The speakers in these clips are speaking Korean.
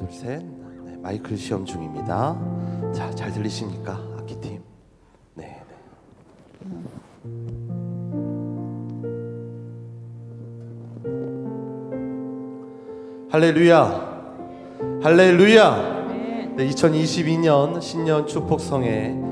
둘, 셋. 네, 마이크 시험 중입니다. 자, 잘 들리십니까? 악기팀. 네. 할렐루야. 할렐루야. 네, 2022년 신년 축복성의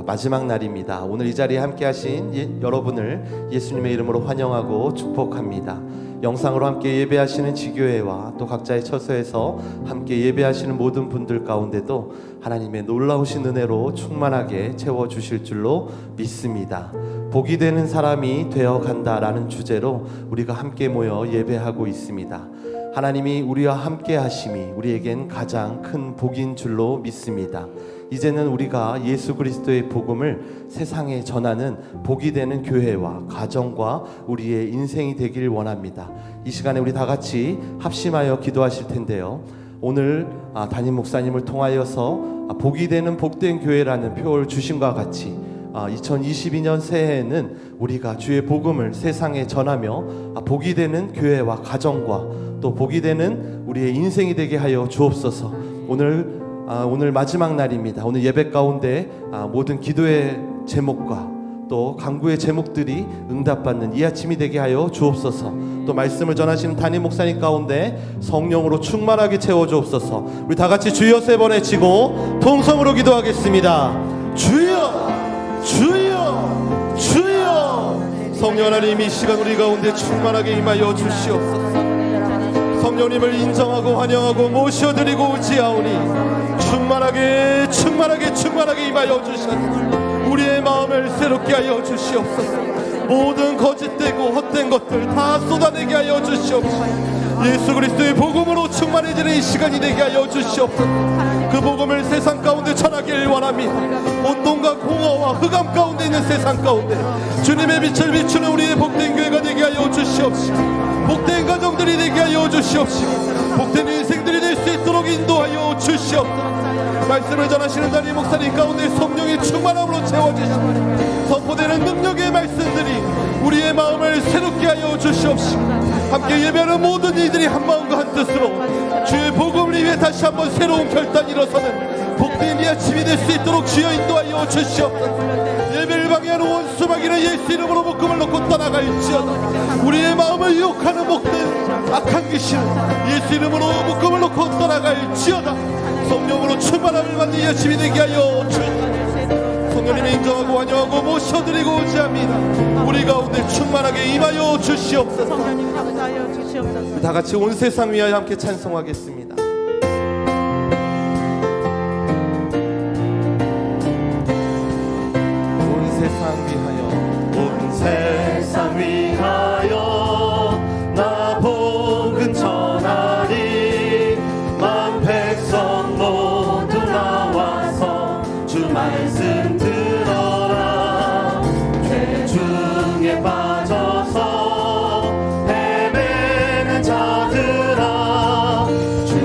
마지막 날입니다. 오늘 이 자리에 함께 하신 여러분을 예수님의 이름으로 환영하고 축복합니다. 영상으로 함께 예배하시는 지교회와 또 각자의 처소에서 함께 예배하시는 모든 분들 가운데도 하나님의 놀라우신 은혜로 충만하게 채워주실 줄로 믿습니다. 복이 되는 사람이 되어간다라는 주제로 우리가 함께 모여 예배하고 있습니다. 하나님이 우리와 함께 하심이 우리에겐 가장 큰 복인 줄로 믿습니다. 이제는 우리가 예수 그리스도의 복음을 세상에 전하는 복이 되는 교회와 가정과 우리의 인생이 되길 원합니다. 이 시간에 우리 다 같이 합심하여 기도하실 텐데요. 오늘 담임 목사님을 통하여서 복이 되는 복된 교회라는 표를 주심과 같이 2022년 새해에는 우리가 주의 복음을 세상에 전하며 복이 되는 교회와 가정과 또 복이 되는 우리의 인생이 되게 하여 주옵소서. 오늘 마지막 날입니다. 오늘 예배 가운데 모든 기도의 제목과 또 간구의 제목들이 응답받는 이 아침이 되게 하여 주옵소서. 또 말씀을 전하시는 담임 목사님 가운데 성령으로 충만하게 채워 주옵소서. 우리 다 같이 주여 세 번 외치고 통성으로 기도하겠습니다. 주여, 주여, 주여. 성령 하나님, 이 시간 우리 가운데 충만하게 임하여 주시옵소서. 성령님을 인정하고 환영하고 모셔드리고 오지아오니 충만하게 임하여 주셔서 우리의 마음을 새롭게 하여 주시옵소서. 모든 거짓되고 헛된 것들 다 쏟아내게 하여 주시옵소서. 예수 그리스도의 복음으로 충만해지는 이 시간이 되게 하여 주시옵소서. 그 복음을 세상 가운데 전하길 원합니다. 온돈과 공허와 흑암 가운데 있는 세상 가운데 주님의 빛을 비추는 우리의 복된 교회가 되게 하여 주시옵시고, 복된 가정들이 되게 하여 주시옵시고, 복된 인생들이 될 수 있도록 인도하여 주시옵소서. 말씀을 전하시는 담임 목사님 가운데 성령의 충만함으로 채워주시고 선포되는 능력의 말씀들이 우리의 마음을 새롭게 하여 주시옵시고, 함께 예배하는 모든 이들이 한 마음과 한 뜻으로 주의 복음을 위해 다시 한번 새로운 결단이 일어서는 복된 이 아침이 될 수 있도록 주여 인도하여 주시옵소서. 예배를 방해하는 원수 마귀는 예수 이름으로 묶음을 놓고 떠나갈지어다. 우리의 마음을 유혹하는 목된 악한 귀신은 예수 이름으로 묶음을 놓고 떠나갈지어다. 성령으로 충만함을 받는 이 아침이 되게 하여 주시옵소서. 성령님의 인정하고 환영하고 모셔드리고 오지합니다. 우리 가운데 충만하게 임하여 주시옵소서. 성령님 감사하여 주시옵소서. 다 같이 온 세상 위하여 함께 찬송하겠습니다. 세상 위하여 나 복음 전하리. 만 백성 모두 나와서 주 말씀 들어라. 죄 중에 빠져서 헤매는 자들아, 주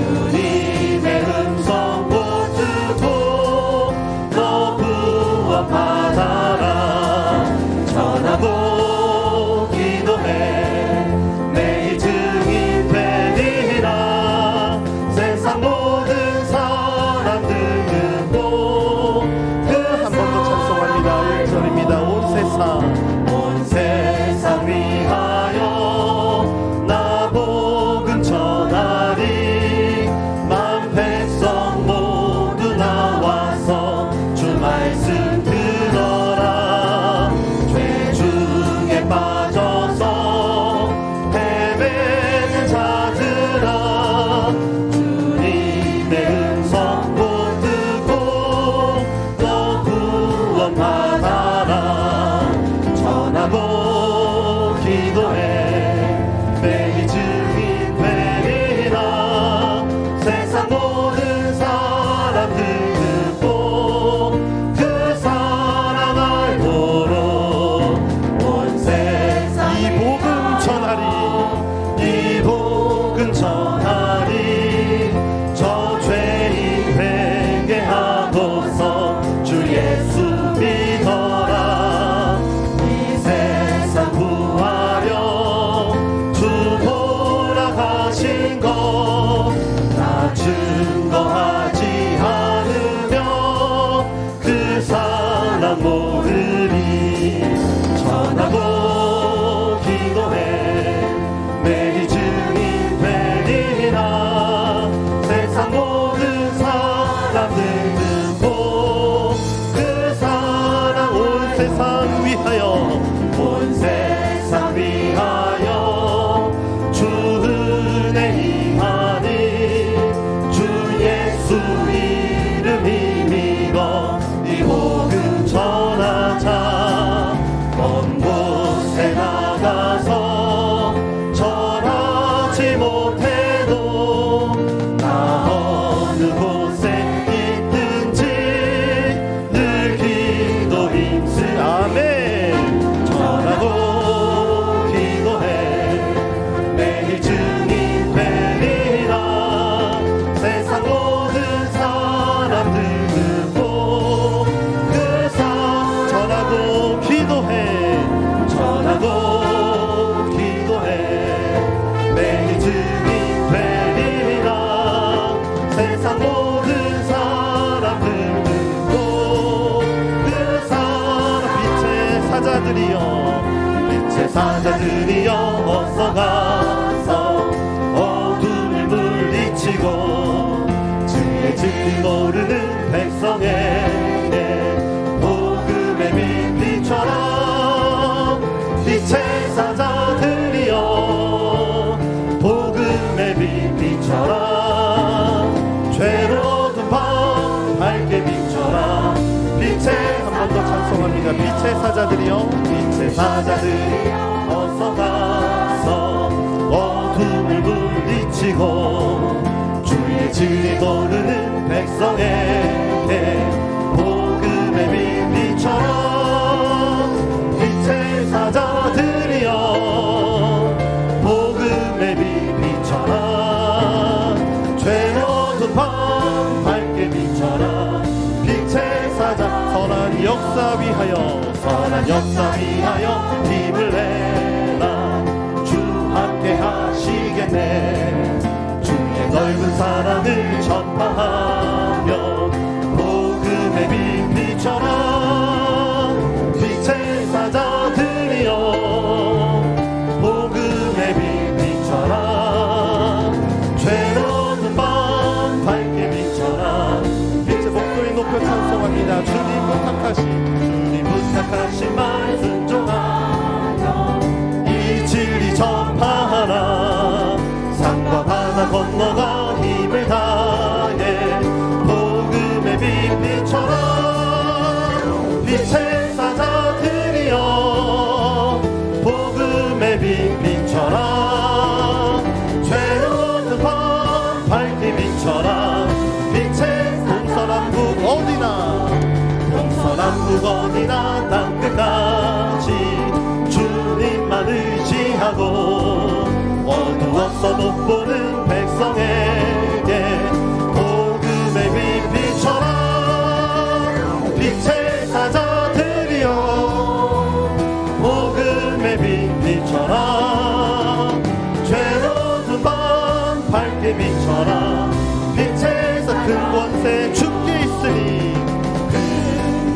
사자들이여 빛의 사자들이여 어서 가서 어둠을 물리치고 주의 진리 모르는 백성에게 복음의 빛 비춰라. 빛의 사자들이여 복음의 빛 비춰라. 죄어둔 밤 밝게 비춰라. 빛의 사자 선한 역사 위하여 선한 역사 위하여 힘을 내라. 주 함께 하시겠네. 주의 넓은 사랑을 전파하며 복음의 빛 비춰라. 빛의 사자들이여 복음의 빛 비춰라. 죄로운 밤 밝게 비춰라. 빛의 목소리 높여 찬송합니다. 주님 부탁하신 말 순종하며 이 진리 전파하라. 산과 바다 건너가 힘을 다해 복음의 빛 비춰라. 빛의 사자들이여 복음의 빛 비춰라. 죄로운 밤 밝게 비춰라. 빛의 동서남북 어디나 동서남북 어디나 땅끝까지 주님만 의지하고 어두워서 못 보는 백성에게 복음의 빛 비춰라. 빛의 사자들이여 복음의 빛 비춰라. 죄로운 밤 밝게 비춰라. 빛에서 큰 권세 주께 있으니 큰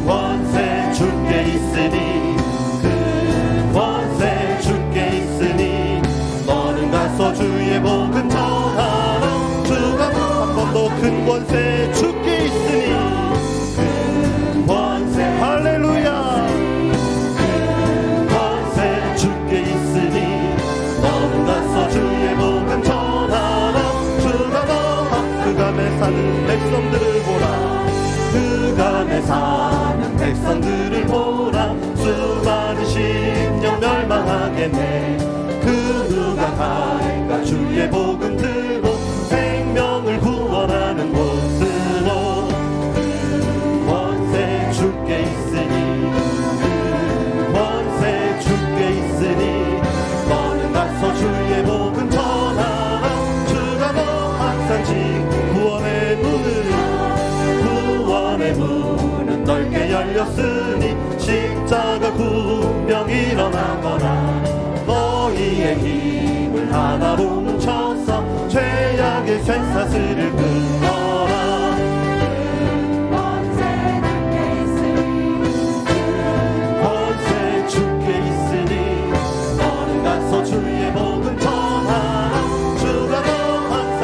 권세 주께 있으니 큰 권세 주께 있으니 너는 가서 주의 복음 전하라. 주가 한 번 더 큰 권세 주께 있으니 큰 권세 할렐루야. 큰 권세 주께 있으니 너는 가서 주의 복음 전하라. 주가 그 감에 사는 백성들을 보라. 그 감에 사는 백성들을 보라. 수많은 심령 멸망하겠네. 그 누가 갈까. 주의 복음 들고 생명을 구원하는 곳으로. 그 권세 주께 있으니 그 권세 주께 있으니 너는 가서 주의 복음 전하라. 주가 너 항상 구원의 문은 넓게 열렸으니 십자가 군병 일어나거나 너희의 힘을 하나로 뭉쳐서 죄악의 쇠사슬을 끊어라. 권세 주께 있으니 너는 가서 주의 복음 전하라. 주가 너 항상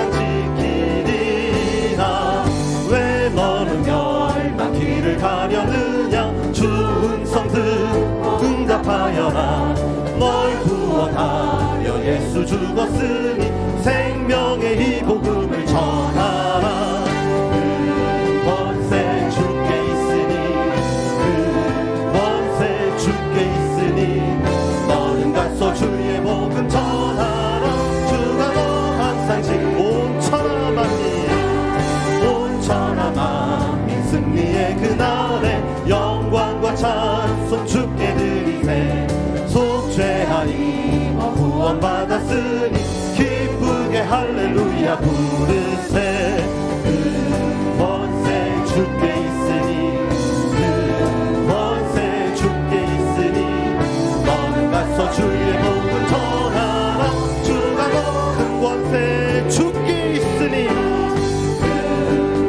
지키리라. 왜 너는 멸망길을 가려느냐. 주 음성 듣고 응답하여라. 널 구원하려 예수 죽었으니 생명의 이 복음을 전하라. 그 권세 주께 있으니 그 권세 주께 있으니 너는 가서 주의 복음 전하라. 주가 너 항상 지금 온 천하 만민 승리의 그날에 영광과 찬송 주께 드리세. 속죄하니 구원받았으니 기쁘게 할렐루야 부르세. 그 권세 주께 있으니 그 권세 주께 있으니 너는 가서 주의 복음 전하라. 주가 너 큰 권세 주께 있으니 그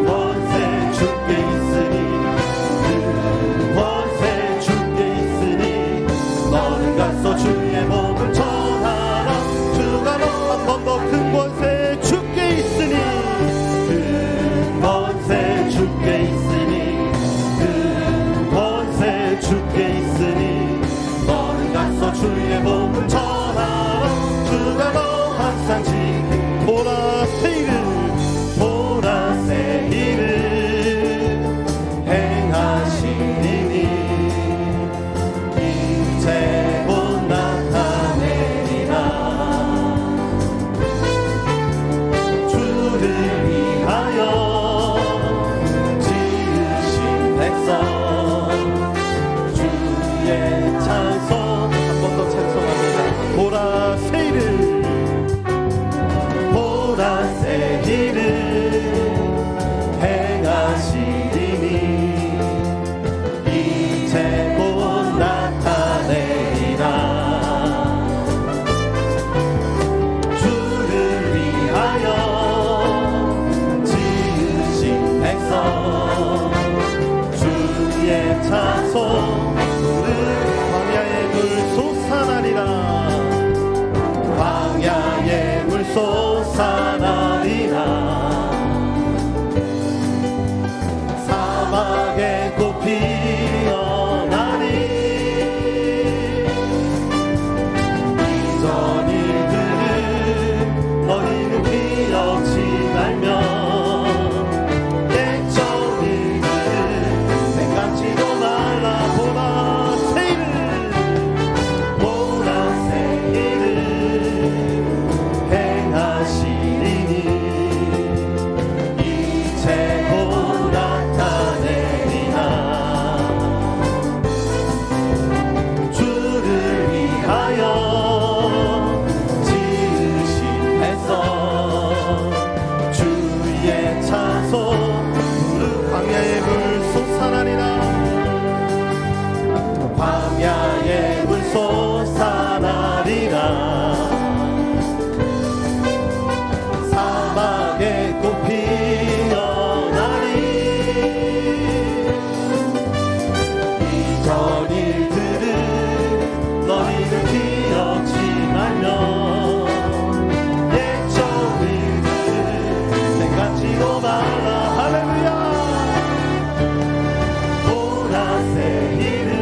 권세 주께 있으니 그 권세 주께 있으니 너는 가서 주의 복음 전하라. 주가 너 한 번 더 큰 권세 주께 있으니 솟아나리라 사막에 꽃 피어나니 이전 일들을 너희는 기억지 말며 옛적 일들을 생각지도 말라 보라 새일을 보라 새일을 행하시리니 이제 곧 나타내리라 주를 위하여 지으신 백성 주의 차소 푸른 광야의 물 솟아나리라 광야의 물 솟아나리라 사막에 꽃 피어나리 이전 일들을 너희는 기억지 말며 옛적 일들을 생각지도 말라 할렐루야 보라새 일을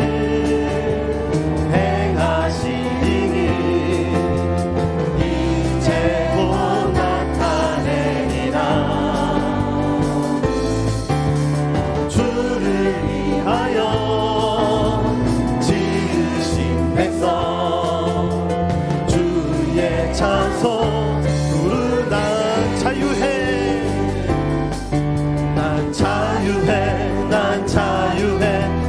행하시리니 이제 곧 나타내리라 주를 위하여 지으신 백성 주의 찬송 부르다 자유해 난 자유해 난 자유해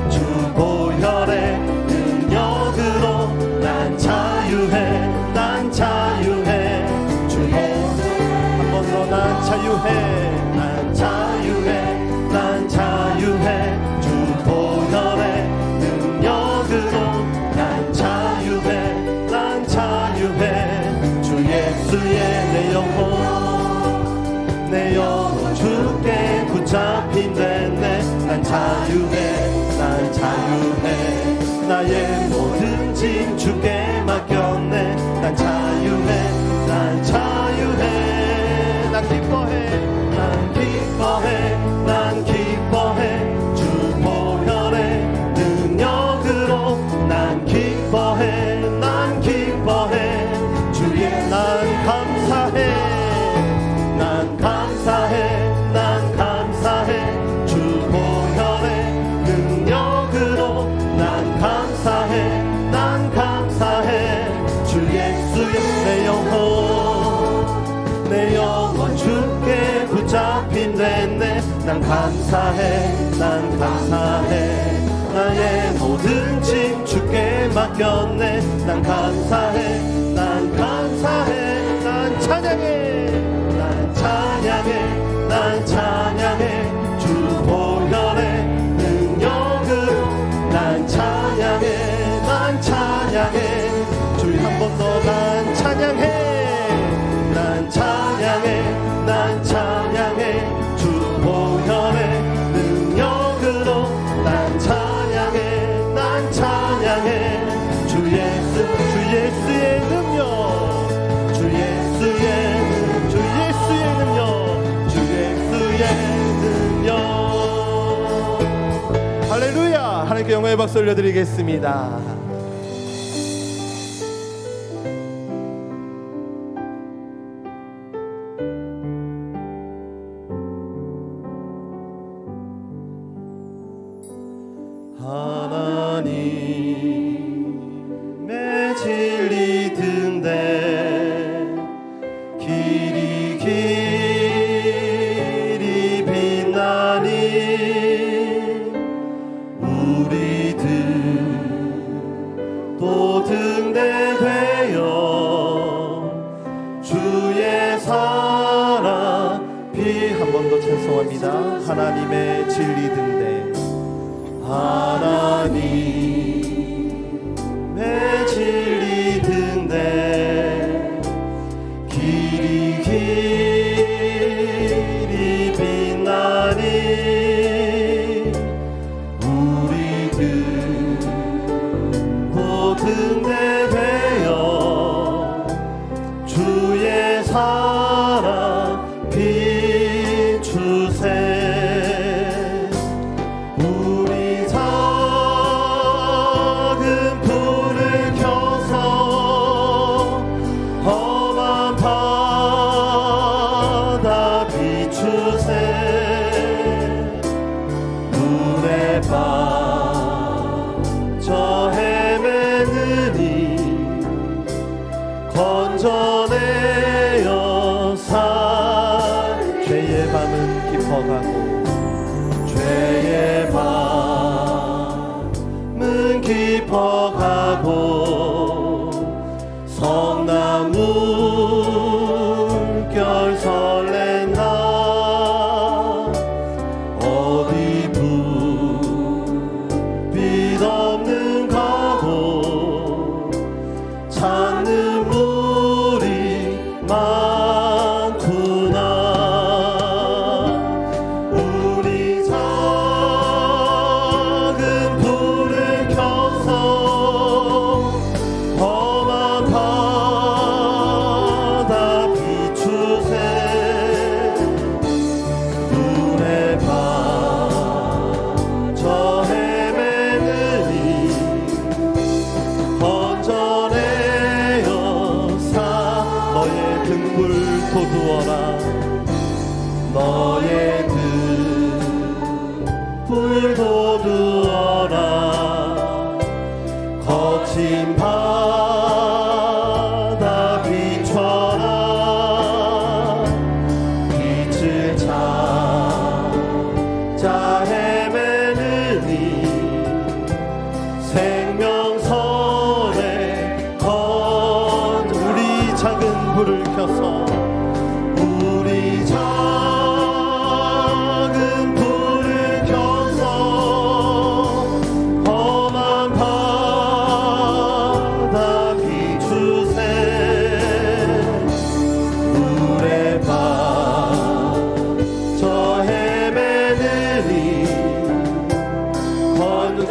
주 보혈의 능력으로 난 자유해 난 자유해 주 한 번 더 난 자유해 난 자유해 난 자유해 주 보혈의 능력으로 난 자유해 난 자유해 주 예수의 내 영혼 주께 붙잡힌 데네 난 자유해 난 자유해 나의 모든 짐 주께 맡겼네 난 자유해 난 자유해 난 기뻐해 난 기뻐해 난 기뻐해 주 보혈의 능력으로 난 기뻐해 난 기뻐해 주의 난 감사해 난 감사해 난 감사해 주 보혈의 능력으로 난 감사해 난 감사해 주 예수의 내 영혼 주께 붙잡힌 데네 난 감사해 난 감사해 나의 모든 짐 주께 맡겼네 난 감사해 난 감사해 난 찬양해 난 찬양해 난 찬양해 주 보혈의 능력으로 난 찬양해 난 찬양해 주님 한 번 더 난 찬양해 난 찬양해 난 찬양해 주 보혈의 능력으로 난 찬양해 난 찬양해 주 예수의 능력 주 예수의 능력 주 예수의 능력 할렐루야 하나님께 영광의 박수 올려드리겠습니다. 하나님의 진리 든데 길이 빛나니 우리들 또 등대되어 주의 사랑 한 번 더 찬송합니다. 하나님의 진리 등대 하나님의 진리 등대 길이 빛나니 우리들 곧 등대되어 주의 주의 사랑 비추세. 우리 작은 불을 켜서 험한 바다 비추세. 눈에 빠져 헤매느니 건져내어 살. 죄의 밤은 깊어가고 죄의 밤은 깊어가고 성난 물결 설렌다. 어디 불빛 없는 가고 찾는 물이 많구나. 우리 작은 불을 켜서 험한 바다 비추세. 눈에 빠져 헤매느니 건져내어 사. 너의 등불 돋우어라. 너의 등불 돋우어라. 거친 바다 비춰라. 빛을 찾아 헤매느니 생명선에 우리 작은 불을 켜서 우리 작은 불을 켜서 험한 바다 비추세. 물에 빠져 헤매느니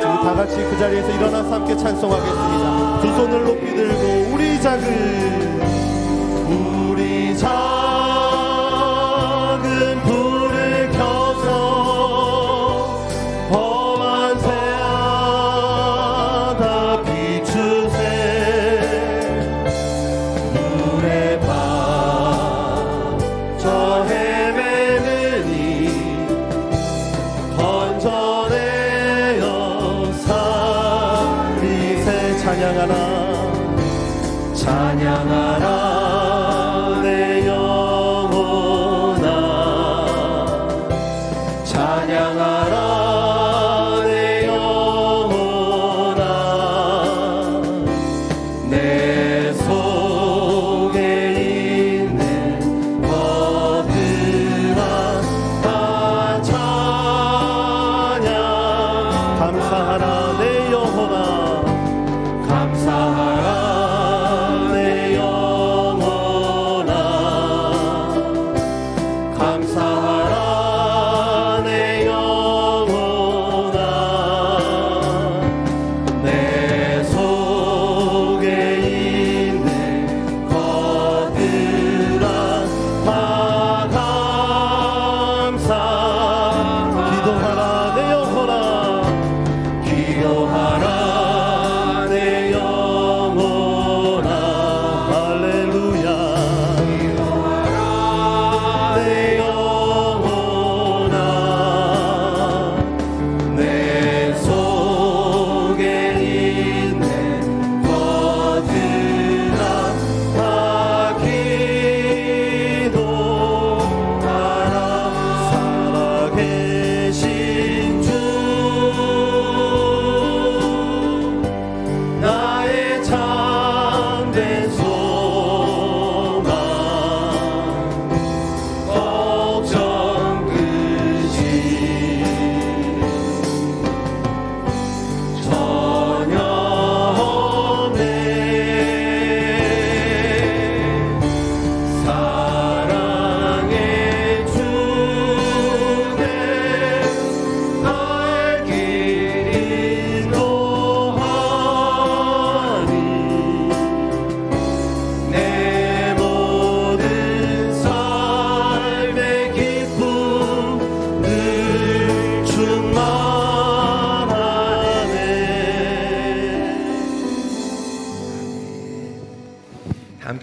다 같이 그 자리에서 일어나서 함께 찬송하겠습니다. 두 손을 높이 들고 우리 작은 불을 켜서 험한 새하다 비추세. 물에 빠져 헤매느니 건져내어 살리세. 찬양하라 찬양하라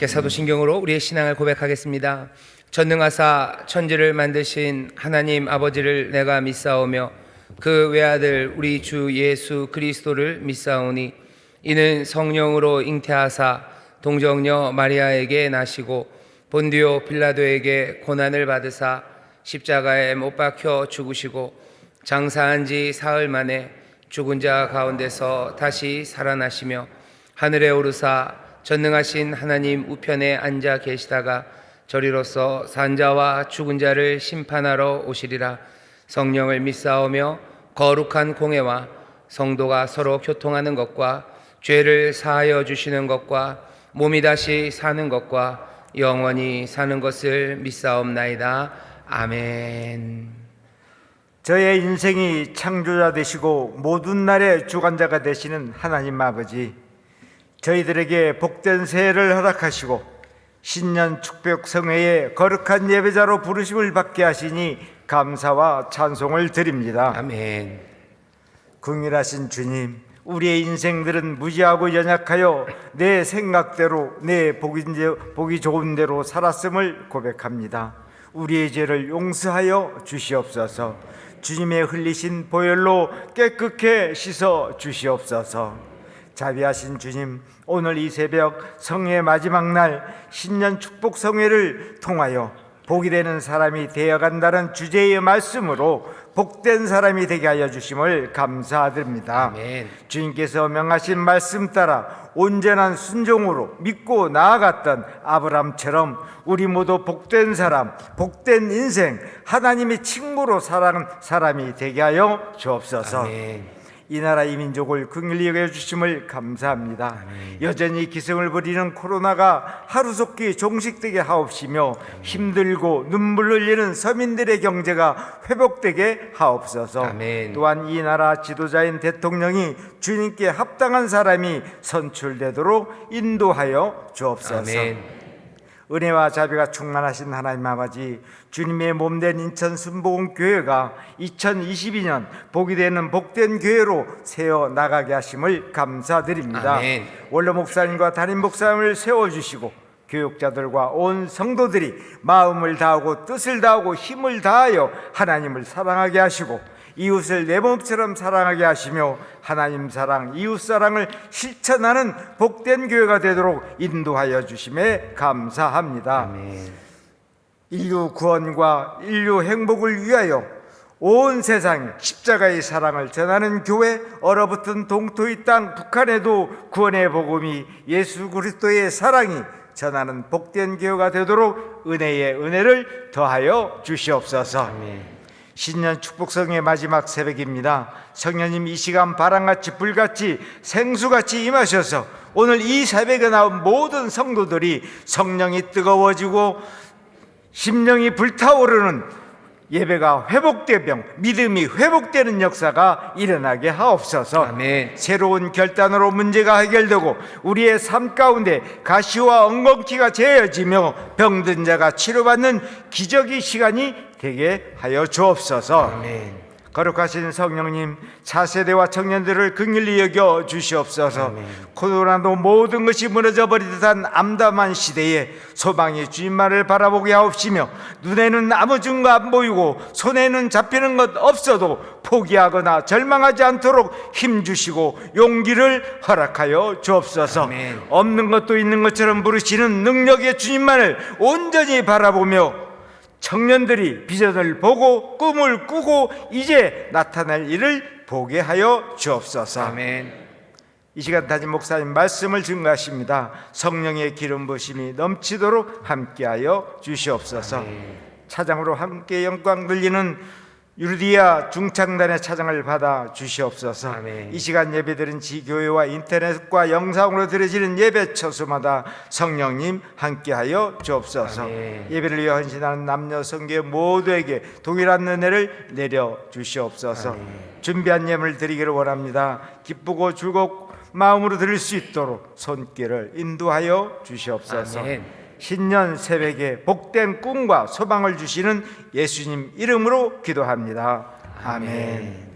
함께 사도신경으로 우리의 신앙을 고백하겠습니다. 전능하사 천지를 만드신 하나님 아버지를 내가 믿사오며 그 외아들 우리 주 예수 그리스도를 믿사오니 이는 성령으로 잉태하사 동정녀 마리아에게 나시고 본디오 빌라도에게 고난을 받으사 십자가에 못 박혀 죽으시고 장사한 지 사흘 만에 죽은 자 가운데서 다시 살아나시며 하늘에 오르사 전능하신 하나님 우편에 앉아 계시다가 저리로서 산자와 죽은 자를 심판하러 오시리라. 성령을 믿사오며 거룩한 공회와 성도가 서로 교통하는 것과 죄를 사하여 주시는 것과 몸이 다시 사는 것과 영원히 사는 것을 믿사옵나이다. 아멘. 저의 인생이 창조자 되시고 모든 날의 주관자가 되시는 하나님 아버지, 저희들에게 복된 새해를 허락하시고 신년 축복 성회에 거룩한 예배자로 부르심을 받게 하시니 감사와 찬송을 드립니다. 아멘. 긍휼하신 주님, 우리의 인생들은 무지하고 연약하여 내 생각대로 내 보기 좋은 대로 살았음을 고백합니다. 우리의 죄를 용서하여 주시옵소서. 주님의 흘리신 보혈로 깨끗게 씻어 주시옵소서. 자비하신 주님, 오늘 이 새벽 성회 마지막 날 신년 축복 성회를 통하여 복이 되는 사람이 되어간다는 주제의 말씀으로 복된 사람이 되게 하여 주심을 감사드립니다. 아멘. 주님께서 명하신 말씀 따라 온전한 순종으로 믿고 나아갔던 아브람처럼 우리 모두 복된 사람, 복된 인생, 하나님의 친구로 살아가는 사람이 되게 하여 주옵소서. 아멘. 이 나라 이 민족을 긍휼히 여겨주심을 감사합니다. 여전히 기승을 부리는 코로나가 하루속히 종식되게 하옵시며 힘들고 눈물 흘리는 서민들의 경제가 회복되게 하옵소서. 아멘. 또한 이 나라 지도자인 대통령이 주님께 합당한 사람이 선출되도록 인도하여 주옵소서. 아멘. 은혜와 자비가 충만하신 하나님 아버지, 주님의 몸된 인천 순복음교회가 2022년 복이 되는 복된 교회로 세워 나가게 하심을 감사드립니다. 아멘. 원로 목사님과 담임 목사님을 세워주시고 교육자들과 온 성도들이 마음을 다하고 뜻을 다하고 힘을 다하여 하나님을 사랑하게 하시고 이웃을 내 몸처럼 사랑하게 하시며 하나님 사랑, 이웃 사랑을 실천하는 복된 교회가 되도록 인도하여 주심에 감사합니다. 아멘. 인류 구원과 인류 행복을 위하여 온 세상에 십자가의 사랑을 전하는 교회, 얼어붙은 동토의 땅 북한에도 구원의 복음이 예수 그리스도의 사랑이 전하는 복된 교회가 되도록 은혜의 은혜를 더하여 주시옵소서. 아멘. 신년 축복성의 마지막 새벽입니다. 성령님 이 시간 바람같이 불같이 생수같이 임하셔서 오늘 이 새벽에 나온 모든 성도들이 성령이 뜨거워지고 심령이 불타오르는 예배가 회복되며 믿음이 회복되는 역사가 일어나게 하옵소서. 아멘. 새로운 결단으로 문제가 해결되고 우리의 삶 가운데 가시와 엉겅퀴가 제어지며 병든 자가 치료받는 기적의 시간이 되게 하여 주옵소서. 아멘. 거룩하신 성령님, 차세대와 청년들을 긍휼히 여겨 주시옵소서. 아멘. 코로나도 모든 것이 무너져 버리듯한 암담한 시대에 소망의 주님만을 바라보게 하옵시며 눈에는 아무 증거 안 보이고 손에는 잡히는 것 없어도 포기하거나 절망하지 않도록 힘주시고 용기를 허락하여 주옵소서. 아멘. 없는 것도 있는 것처럼 부르시는 능력의 주님만을 온전히 바라보며 청년들이 비전을 보고 꿈을 꾸고 이제 나타날 일을 보게 하여 주옵소서. 아멘. 이 시간 담임 목사님 말씀을 증거하십니다. 성령의 기름 부심이 넘치도록 함께하여 주시옵소서. 아멘. 차장으로 함께 영광 들리는 유르디아 중창단의 차장을 받아 주시옵소서. 아멘. 이 시간 예배드린 지교회와 인터넷과 영상으로 드려지는 예배 처소마다 성령님 함께하여 주옵소서. 아멘. 예배를 위해 헌신하는 남녀 성교 모두에게 동일한 은혜를 내려 주시옵소서. 준비한 예물을 드리기를 원합니다. 기쁘고 즐겁고 마음으로 드릴 수 있도록 손길을 인도하여 주시옵소서. 아멘. 신년 새벽에 복된 꿈과 소망을 주시는 예수님 이름으로 기도합니다. 아멘.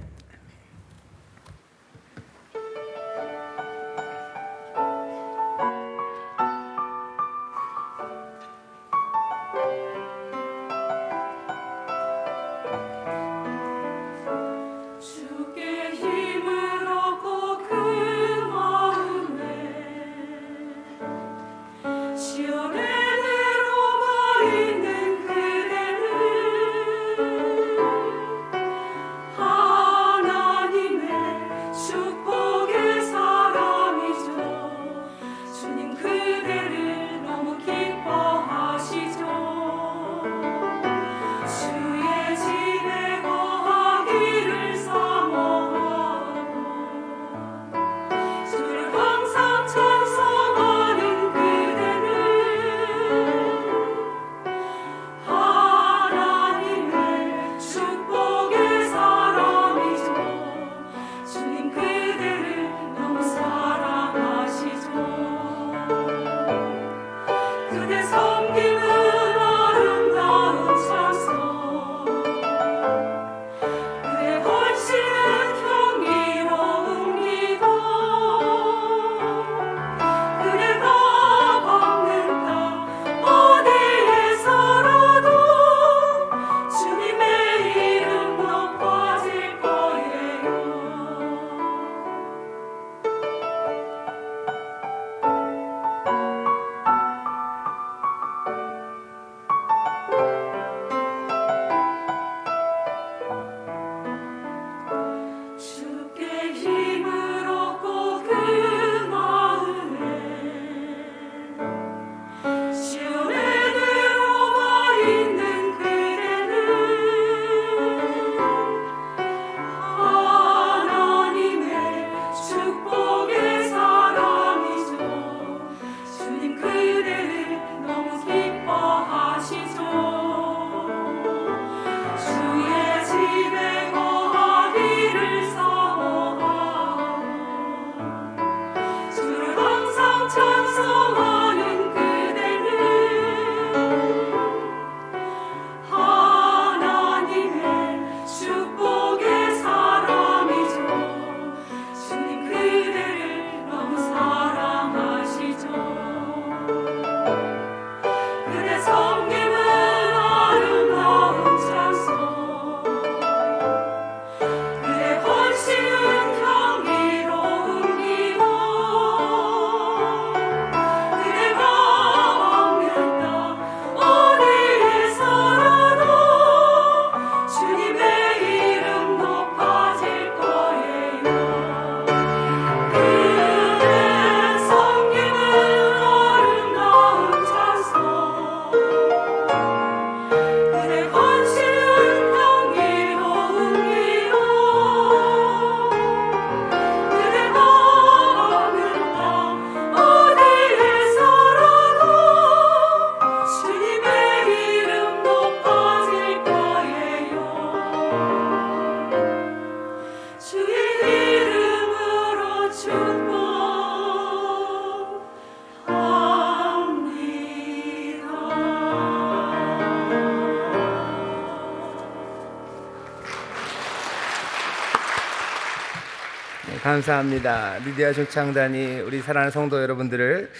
감사합니다. 리디아 조창단이 우리 사랑하는 성도 여러분들을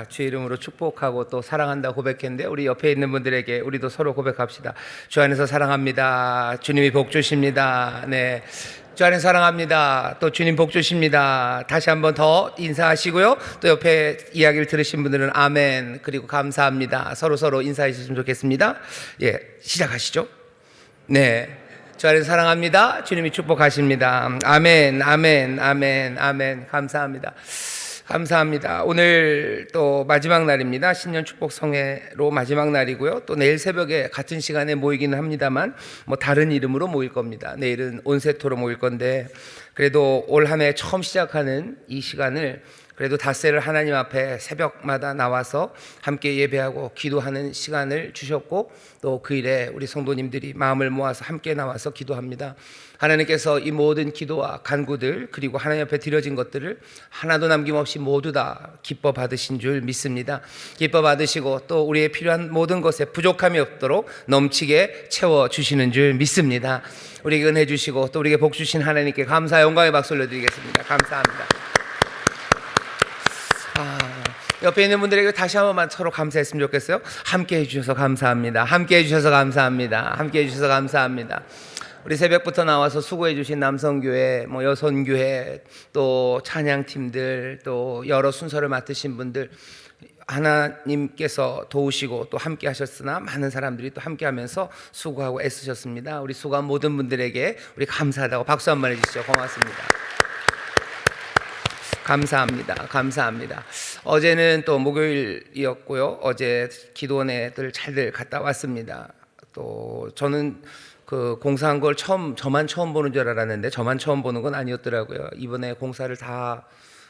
주의 이름으로 축복하고 또 사랑한다 고백했는데, 우리 옆에 있는 분들에게 우리도 서로 고백합시다. 주 안에서 사랑합니다. 주님이 복 주십니다. 네. 주 안에서 사랑합니다. 또 주님 복 주십니다. 다시 한번 더 인사하시고요. 또 옆에 이야기를 들으신 분들은 아멘, 그리고 감사합니다. 서로 인사해 주셨으면 좋겠습니다. 예, 시작하시죠. 네. 주 안에서 사랑합니다. 주님이 축복하십니다. 아멘, 아멘, 아멘, 아멘. 감사합니다. 감사합니다. 오늘 또 마지막 날입니다. 신년 축복 성회로 마지막 날이고요. 또 내일 새벽에 같은 시간에 모이기는 합니다만 뭐 다른 이름으로 모일 겁니다. 내일은 온세토로 모일 건데, 그래도 올 한 해 처음 시작하는 이 시간을 그래도 닷새를 하나님 앞에 새벽마다 나와서 함께 예배하고 기도하는 시간을 주셨고, 또 그 일에 우리 성도님들이 마음을 모아서 함께 나와서 기도합니다. 하나님께서 이 모든 기도와 간구들, 그리고 하나님 앞에 드려진 것들을 하나도 남김없이 모두 다 기뻐 받으신 줄 믿습니다. 기뻐 받으시고 또 우리의 필요한 모든 것에 부족함이 없도록 넘치게 채워주시는 줄 믿습니다. 우리에게 은혜 주시고 또 우리에게 복 주신 하나님께 감사 영광의 박수 올려드리겠습니다. 감사합니다. 옆에 있는 분들에게 다시 한 번만 서로 감사했으면 좋겠어요. 함께 해주셔서 감사합니다. 함께 해주셔서 감사합니다. 함께 해주셔서 감사합니다. 우리 새벽부터 나와서 수고해 주신 남성교회, 여성교회, 또 찬양팀들, 또 여러 순서를 맡으신 분들, 하나님께서 도우시고 또 함께 하셨으나 많은 사람들이 또 함께 하면서 수고하고 애쓰셨습니다. 우리 수고한 모든 분들에게 우리 감사하다고 박수 한번 해주시죠. 고맙습니다. 감사합니다. 감사합니다. 어제는 또 목요일이었고요. 어제 기도원회들 잘들 갔다 왔습니다. 또 저는 그 공사한 걸 저만 처음 보는 줄 알았는데 저만 처음 보는 건 아니었더라고요. 이번에 공사를 다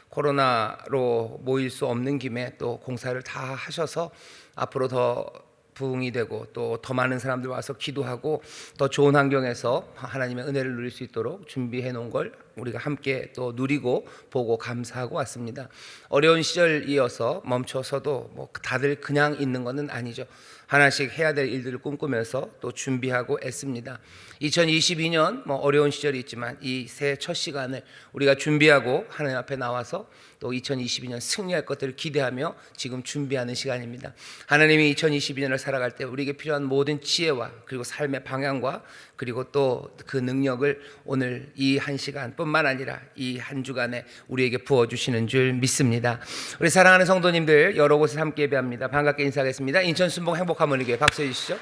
코로나로 모일 수 없는 김에 또 공사를 다 하셔서 앞으로 더 부흥이 되고 또 더 많은 사람들 와서 기도하고 더 좋은 환경에서 하나님의 은혜를 누릴 수 있도록 준비해 놓은 걸 우리가 함께 또 누리고 보고 감사하고 왔습니다. 어려운 시절이어서 멈춰서도 뭐 다들 그냥 있는 것은 아니죠. 하나씩 해야 될 일들을 꿈꾸면서 또 준비하고 애씁니다. 2022년 어려운 시절이 있지만 이 새해 첫 시간을 우리가 준비하고 하나님 앞에 나와서 또 2022년 승리할 것들을 기대하며 지금 준비하는 시간입니다. 하나님이 2022년을 살아갈 때 우리에게 필요한 모든 지혜와 그리고 삶의 방향과 그리고 또 그 능력을 오늘 이 한 시간뿐만 아니라 이 한 주간에 우리에게 부어주시는 줄 믿습니다. 우리 사랑하는 성도님들 여러 곳에서 함께 예배합니다. 반갑게 인사하겠습니다. 인천 순복 행복하모니교회 박수해 주시죠.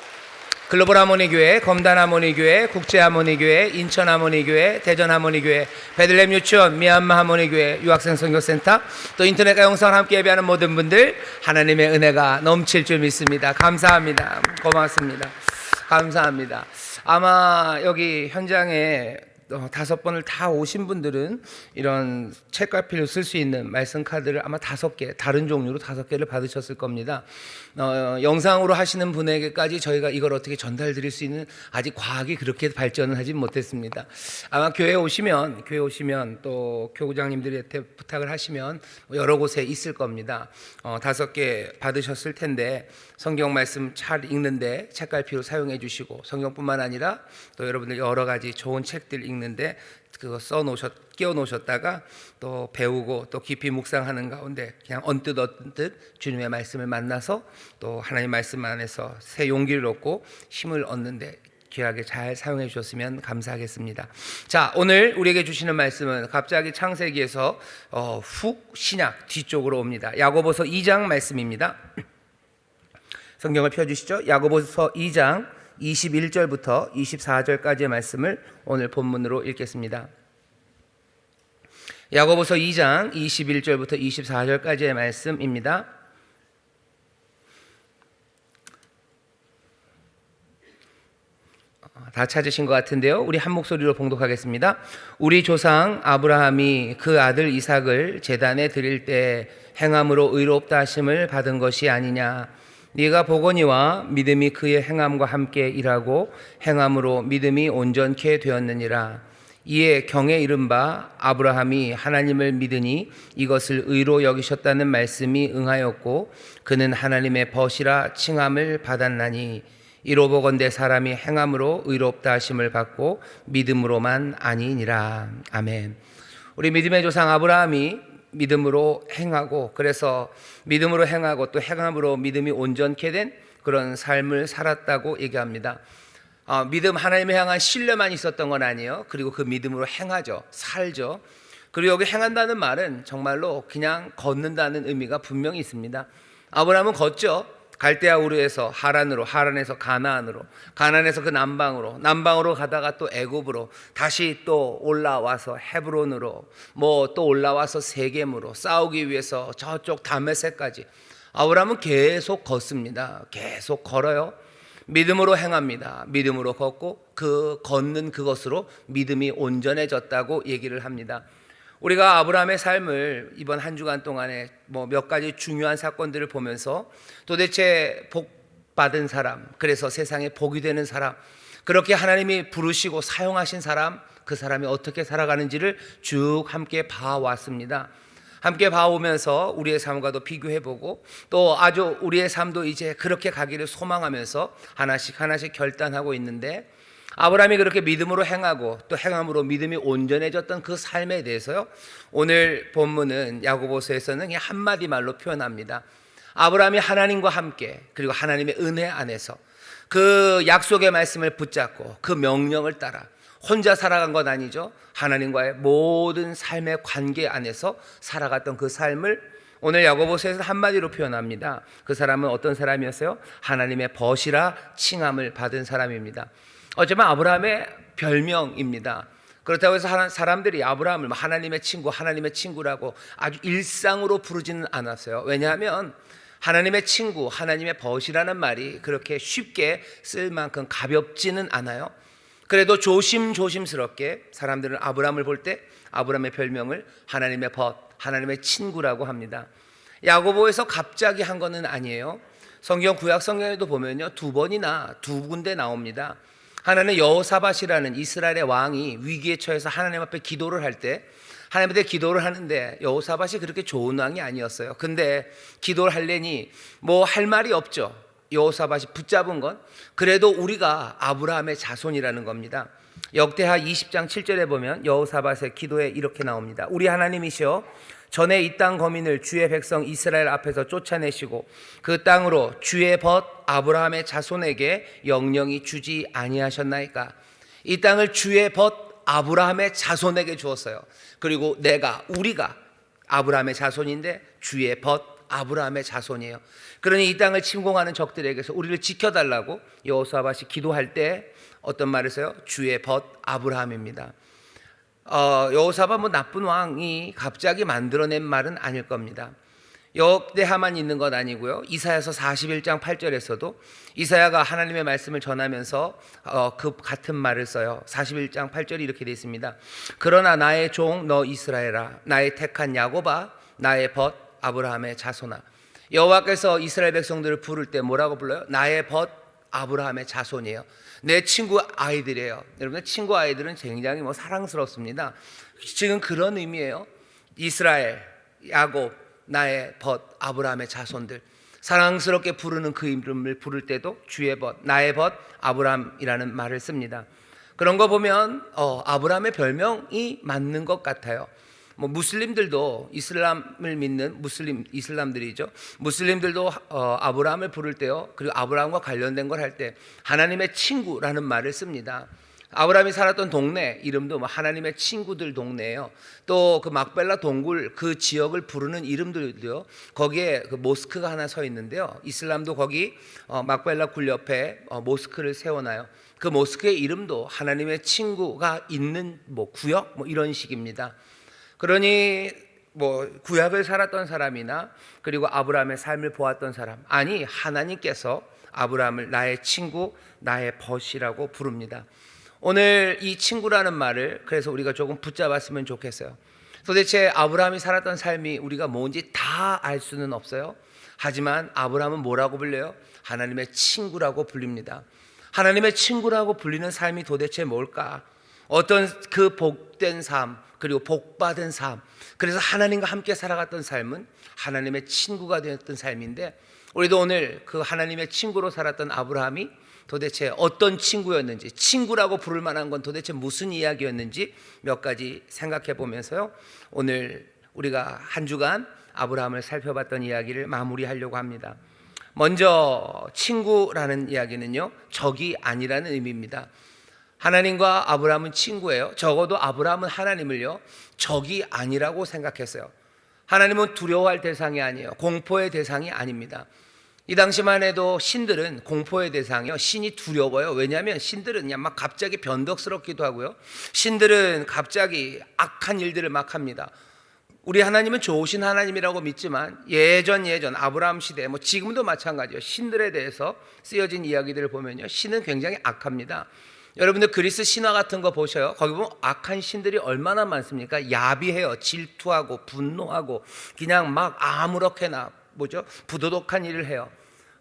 글로벌 하모니교회, 검단 하모니교회, 국제 하모니교회, 인천 하모니교회, 대전 하모니교회, 베들레헴 유치원, 미얀마 하모니교회, 유학생 선교센터, 또 인터넷과 영상을 함께 예배하는 모든 분들 하나님의 은혜가 넘칠 줄 믿습니다. 감사합니다. 고맙습니다. 감사합니다. 아마 여기 현장에 5번을 다 오신 분들은 이런 책갈피로 쓸 수 있는 말씀 카드를 아마 5개, 다른 종류로 5개를 받으셨을 겁니다. 영상으로 하시는 분에게까지 저희가 이걸 어떻게 전달드릴 수 있는 아직 과학이 그렇게 발전을 하지 못했습니다. 아마 교회에 오시면 또 교구장님들한테 부탁을 하시면 여러 곳에 있을 겁니다. 5개 받으셨을 텐데 성경 말씀 잘 읽는데 책갈피로 사용해 주시고, 성경뿐만 아니라 또 여러분들 여러 가지 좋은 책들 읽는데 그거 끼워 놓으셨다가 또 배우고 또 깊이 묵상하는 가운데 그냥 언뜻 주님의 말씀을 만나서 또 하나님 말씀 안에서 새 용기를 얻고 힘을 얻는데 귀하게 잘 사용해 주셨으면 감사하겠습니다. 자, 오늘 우리에게 주시는 말씀은 갑자기 창세기에서 훅 신약 뒤쪽으로 옵니다. 야고보서 2장 말씀입니다. 성경을 펴주시죠. 야고보서 2장 21절부터 24절까지의 말씀을 오늘 본문으로 읽겠습니다. 야고보서 2장 21절부터 24절까지의 말씀입니다. 다 찾으신 것 같은데요. 우리 한 목소리로 봉독하겠습니다. 우리 조상 아브라함이 그 아들 이삭을 제단에 드릴 때 행함으로 의롭다 하심을 받은 것이 아니냐. 네가 보거니와 믿음이 그의 행함과 함께 일하고 행함으로 믿음이 온전케 되었느니라. 이에 경에 이른 바 아브라함이 하나님을 믿으니 이것을 의로 여기셨다는 말씀이 응하였고 그는 하나님의 벗이라 칭함을 받았나니, 이로 보건대 사람이 행함으로 의롭다 하심을 받고 믿음으로만 아니니라. 아멘. 우리 믿음의 조상 아브라함이 믿음으로 행하고, 그래서 믿음으로 행하고 또 행함으로 믿음이 온전케 된 그런 삶을 살았다고 얘기합니다. 믿음, 하나님을 향한 신뢰만 있었던 건 아니에요. 그리고 그 믿음으로 행하죠, 살죠. 그리고 여기 행한다는 말은 정말로 그냥 걷는다는 의미가 분명히 있습니다. 아브라함은 걷죠. 갈대아 우르에서 하란으로, 하란에서 가나안으로, 가나안에서 그 남방으로 가다가 또 애굽으로, 다시 또 올라와서 헤브론으로, 뭐 또 올라와서 세겜으로 싸우기 위해서 저쪽 다메섹까지 아브라함은 계속 걷습니다. 계속 걸어요. 믿음으로 행합니다. 믿음으로 걷고 그 걷는 그것으로 믿음이 온전해졌다고 얘기를 합니다. 우리가 아브라함의 삶을 이번 한 주간 동안에 뭐 몇 가지 중요한 사건들을 보면서 도대체 복 받은 사람, 그래서 세상에 복이 되는 사람, 그렇게 하나님이 부르시고 사용하신 사람, 그 사람이 어떻게 살아가는지를 쭉 함께 봐왔습니다. 함께 봐오면서 우리의 삶과도 비교해보고, 또 아주 우리의 삶도 이제 그렇게 가기를 소망하면서 하나씩 결단하고 있는데, 아브라함이 그렇게 믿음으로 행하고 또 행함으로 믿음이 온전해졌던 그 삶에 대해서요, 오늘 본문은 야고보서에서는 그냥 한마디 말로 표현합니다. 아브라함이 하나님과 함께, 그리고 하나님의 은혜 안에서 그 약속의 말씀을 붙잡고 그 명령을 따라 혼자 살아간 건 아니죠. 하나님과의 모든 삶의 관계 안에서 살아갔던 그 삶을 오늘 야고보서에서 한마디로 표현합니다. 그 사람은 어떤 사람이었어요? 하나님의 벗이라 칭함을 받은 사람입니다. 어쩌면 아브라함의 별명입니다. 그렇다고 해서 사람들이 아브라함을 하나님의 친구라고 아주 일상으로 부르지는 않았어요. 왜냐하면 하나님의 친구, 하나님의 벗이라는 말이 그렇게 쉽게 쓸 만큼 가볍지는 않아요. 그래도 조심스럽게 사람들은 아브라함을 볼 때 아브라함의 별명을 하나님의 벗, 하나님의 친구라고 합니다. 야고보에서 갑자기 한 거는 아니에요. 성경 구약 성경에도 보면요, 두 군데 나옵니다. 하나는 여호사밧이라는 이스라엘의 왕이 위기에 처해서 하나님 앞에 기도를 할 때, 하나님한테 기도를 하는데 여호사밧이 그렇게 좋은 왕이 아니었어요. 근데 기도를 하려니 뭐 할 말이 없죠. 여호사밧이 붙잡은 건 그래도 우리가 아브라함의 자손이라는 겁니다. 역대하 20장 7절에 보면 여호사밧의 기도에 이렇게 나옵니다. 우리 하나님이시여, 전에 이 땅 거민을 주의 백성 이스라엘 앞에서 쫓아내시고 그 땅으로 주의 벗 아브라함의 자손에게 영영이 주지 아니하셨나이까. 이 땅을 주의 벗 아브라함의 자손에게 주었어요. 그리고 우리가 아브라함의 자손인데 주의 벗 아브라함의 자손이에요. 그러니 이 땅을 침공하는 적들에게서 우리를 지켜달라고 여호사밧이 기도할 때 어떤 말을 써요? 주의 벗 아브라함입니다. 여호사밧 뭐 나쁜 왕이 갑자기 만들어낸 말은 아닐 겁니다. 역대하만 있는 것 아니고요, 이사야서 41장 8절에서도 이사야가 하나님의 말씀을 전하면서 그 같은 말을 써요. 41장 8절이 이렇게 되어 있습니다. 그러나 나의 종 너 이스라엘아, 나의 택한 야곱아, 나의 벗 아브라함의 자손아. 여호와께서 이스라엘 백성들을 부를 때 뭐라고 불러요? 나의 벗 아브라함의 자손이에요. 내 친구 아이들이에요. 여러분의 친구 아이들은 굉장히 사랑스럽습니다. 지금 그런 의미예요. 이스라엘, 야곱, 나의 벗 아브라함의 자손들, 사랑스럽게 부르는 그 이름을 부를 때도 주의 벗, 나의 벗 아브라함이라는 말을 씁니다. 그런 거 보면 아브라함의 별명이 맞는 것 같아요. 무슬림들도 이슬람을 믿는 이슬람들이죠. 무슬림들도 아브라함을 부를 때요, 그리고 아브라함과 관련된 걸 할 때 하나님의 친구라는 말을 씁니다. 아브라함이 살았던 동네 이름도 하나님의 친구들 동네예요. 또 그 막벨라 동굴 그 지역을 부르는 이름들도요, 거기에 그 모스크가 하나 서 있는데요, 이슬람도 거기 막벨라 굴 옆에 모스크를 세워놔요. 그 모스크의 이름도 하나님의 친구가 있는 구역 이런 식입니다. 그러니 구약을 살았던 사람이나 그리고 아브라함의 삶을 보았던 사람, 아니 하나님께서 아브라함을 나의 친구, 나의 벗이라고 부릅니다. 오늘 이 친구라는 말을 그래서 우리가 조금 붙잡았으면 좋겠어요. 도대체 아브라함이 살았던 삶이 우리가 뭔지 다 알 수는 없어요. 하지만 아브라함은 뭐라고 불려요? 하나님의 친구라고 불립니다. 하나님의 친구라고 불리는 삶이 도대체 뭘까? 어떤 그 복된 삶, 그리고 복받은 삶, 그래서 하나님과 함께 살아갔던 삶은 하나님의 친구가 되었던 삶인데, 우리도 오늘 그 하나님의 친구로 살았던 아브라함이 도대체 어떤 친구였는지, 친구라고 부를 만한 건 도대체 무슨 이야기였는지 몇 가지 생각해 보면서요, 오늘 우리가 한 주간 아브라함을 살펴봤던 이야기를 마무리하려고 합니다. 먼저 친구라는 이야기는요, 적이 아니라는 의미입니다. 하나님과 아브라함은 친구예요. 적어도 아브라함은 하나님을요, 적이 아니라고 생각했어요. 하나님은 두려워할 대상이 아니에요. 공포의 대상이 아닙니다. 이 당시만 해도 신들은 공포의 대상이요, 신이 두려워요. 왜냐하면 신들은 그냥 막 갑자기 변덕스럽기도 하고요, 신들은 갑자기 악한 일들을 막 합니다. 우리 하나님은 좋으신 하나님이라고 믿지만 예전 아브라함 시대, 뭐 지금도 마찬가지예요. 신들에 대해서 쓰여진 이야기들을 보면요, 신은 굉장히 악합니다. 여러분들 그리스 신화 같은 거 보셔요. 거기 보면 악한 신들이 얼마나 많습니까? 야비해요. 질투하고 분노하고 그냥 막 아무렇게나 부도덕한 일을 해요.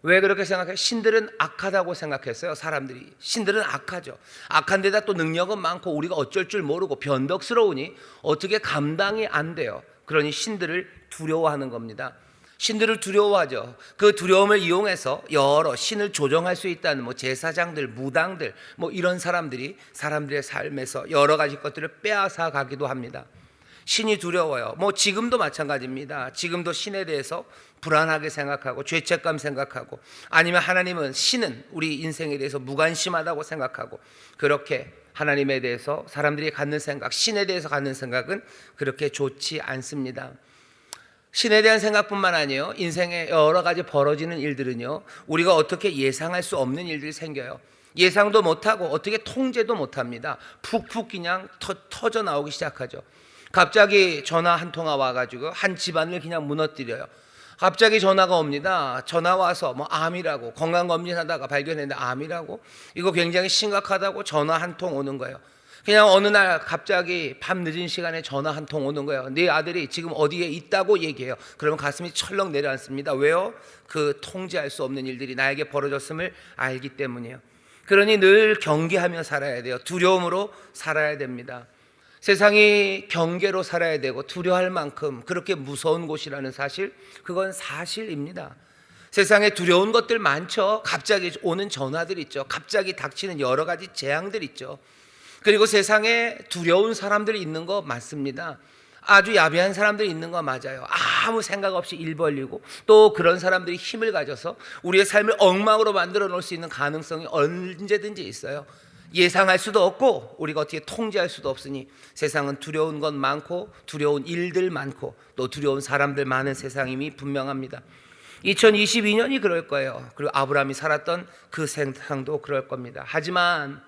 왜 그렇게 생각해요? 신들은 악하다고 생각했어요. 사람들이. 신들은 악하죠. 악한 데다 또 능력은 많고 우리가 어쩔 줄 모르고 변덕스러우니 어떻게 감당이 안 돼요. 그러니 신들을 두려워하는 겁니다. 신들을 두려워하죠. 그 두려움을 이용해서 여러 신을 조정할 수 있다는 제사장들, 무당들, 이런 사람들이 사람들의 삶에서 여러 가지 것들을 빼앗아 가기도 합니다. 신이 두려워요. 지금도 마찬가지입니다. 지금도 신에 대해서 불안하게 생각하고 죄책감 생각하고, 아니면 하나님은, 신은 우리 인생에 대해서 무관심하다고 생각하고, 그렇게 하나님에 대해서 사람들이 갖는 생각, 신에 대해서 갖는 생각은 그렇게 좋지 않습니다. 신에 대한 생각뿐만 아니에요. 인생에 여러 가지 벌어지는 일들은요, 우리가 어떻게 예상할 수 없는 일들이 생겨요. 예상도 못하고 어떻게 통제도 못합니다. 푹푹 그냥 터져 나오기 시작하죠. 갑자기 전화 한 통화 와가지고 한 집안을 그냥 무너뜨려요. 갑자기 전화가 옵니다. 전화 와서 암이라고, 건강검진하다가 발견했는데 암이라고, 이거 굉장히 심각하다고 전화 한 통 오는 거예요. 그냥 어느 날 갑자기 밤 늦은 시간에 전화 한 통 오는 거예요. 네 아들이 지금 어디에 있다고 얘기해요. 그러면 가슴이 철렁 내려앉습니다. 왜요? 그 통제할 수 없는 일들이 나에게 벌어졌음을 알기 때문이에요. 그러니 늘 경계하며 살아야 돼요. 두려움으로 살아야 됩니다. 세상이 경계로 살아야 되고 두려워할 만큼 그렇게 무서운 곳이라는 사실, 그건 사실입니다. 세상에 두려운 것들 많죠. 갑자기 오는 전화들 있죠. 갑자기 닥치는 여러 가지 재앙들 있죠. 그리고 세상에 두려운 사람들이 있는 거 맞습니다. 아주 야비한 사람들이 있는 거 맞아요. 아무 생각 없이 일 벌리고, 또 그런 사람들이 힘을 가져서 우리의 삶을 엉망으로 만들어 놓을 수 있는 가능성이 언제든지 있어요. 예상할 수도 없고 우리가 어떻게 통제할 수도 없으니 세상은 두려운 것 많고 두려운 일들 많고 또 두려운 사람들 많은 세상임이 분명합니다. 2022년이 그럴 거예요. 그리고 아브라함이 살았던 그 세상도 그럴 겁니다. 하지만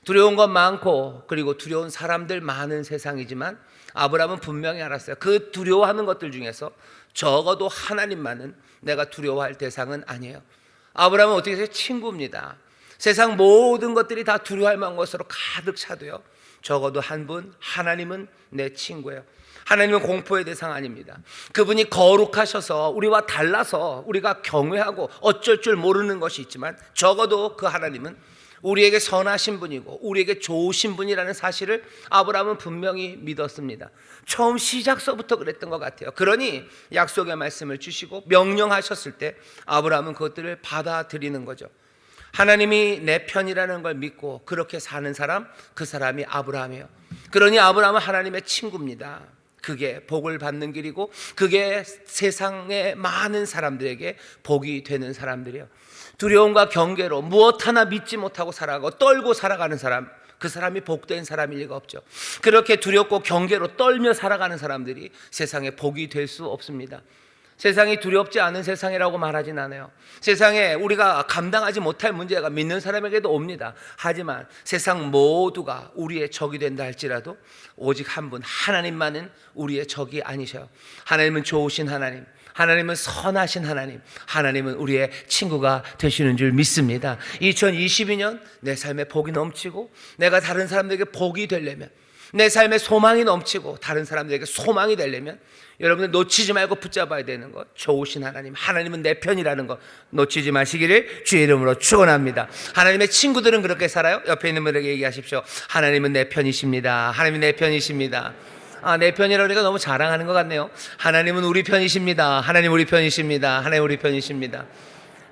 두려운 것 많고 그리고 두려운 사람들 많은 세상이지만 아브라함은 분명히 알았어요. 그 두려워하는 것들 중에서 적어도 하나님만은 내가 두려워할 대상은 아니에요. 아브라함은 어떻게 해서 친구입니다. 세상 모든 것들이 다 두려워할 만한 것으로 가득 차도요, 적어도 한 분, 하나님은 내 친구예요. 하나님은 공포의 대상 아닙니다. 그분이 거룩하셔서 우리와 달라서 우리가 경외하고 어쩔 줄 모르는 것이 있지만 적어도 그 하나님은 우리에게 선하신 분이고 우리에게 좋으신 분이라는 사실을 아브라함은 분명히 믿었습니다. 처음 시작서부터 그랬던 것 같아요. 그러니 약속의 말씀을 주시고 명령하셨을 때 아브라함은 그것들을 받아들이는 거죠. 하나님이 내 편이라는 걸 믿고 그렇게 사는 사람, 그 사람이 아브라함이에요. 그러니 아브라함은 하나님의 친구입니다. 그게 복을 받는 길이고 그게 세상의 많은 사람들에게 복이 되는 사람들이에요. 두려움과 경계로 무엇 하나 믿지 못하고 살아가고 떨고 살아가는 사람, 그 사람이 복된 사람일 리가 없죠. 그렇게 두렵고 경계로 떨며 살아가는 사람들이 세상에 복이 될 수 없습니다. 세상이 두렵지 않은 세상이라고 말하진 않아요. 세상에 우리가 감당하지 못할 문제가 믿는 사람에게도 옵니다. 하지만 세상 모두가 우리의 적이 된다 할지라도 오직 한 분, 하나님만은 우리의 적이 아니셔요. 하나님은 좋으신 하나님, 하나님은 선하신 하나님, 하나님은 우리의 친구가 되시는 줄 믿습니다. 2022년 내 삶에 복이 넘치고 내가 다른 사람들에게 복이 되려면, 내 삶에 소망이 넘치고 다른 사람들에게 소망이 되려면 여러분들 놓치지 말고 붙잡아야 되는 것, 좋으신 하나님, 하나님은 내 편이라는 것 놓치지 마시기를 주의 이름으로 축원합니다. 하나님의 친구들은 그렇게 살아요. 옆에 있는 분에게 얘기하십시오. 하나님은 내 편이십니다. 하나님은 내 편이십니다. 내 편이라 그러니까 너무 자랑하는 것 같네요. 하나님은 우리 편이십니다. 하나님 우리 편이십니다. 하나님 우리 편이십니다.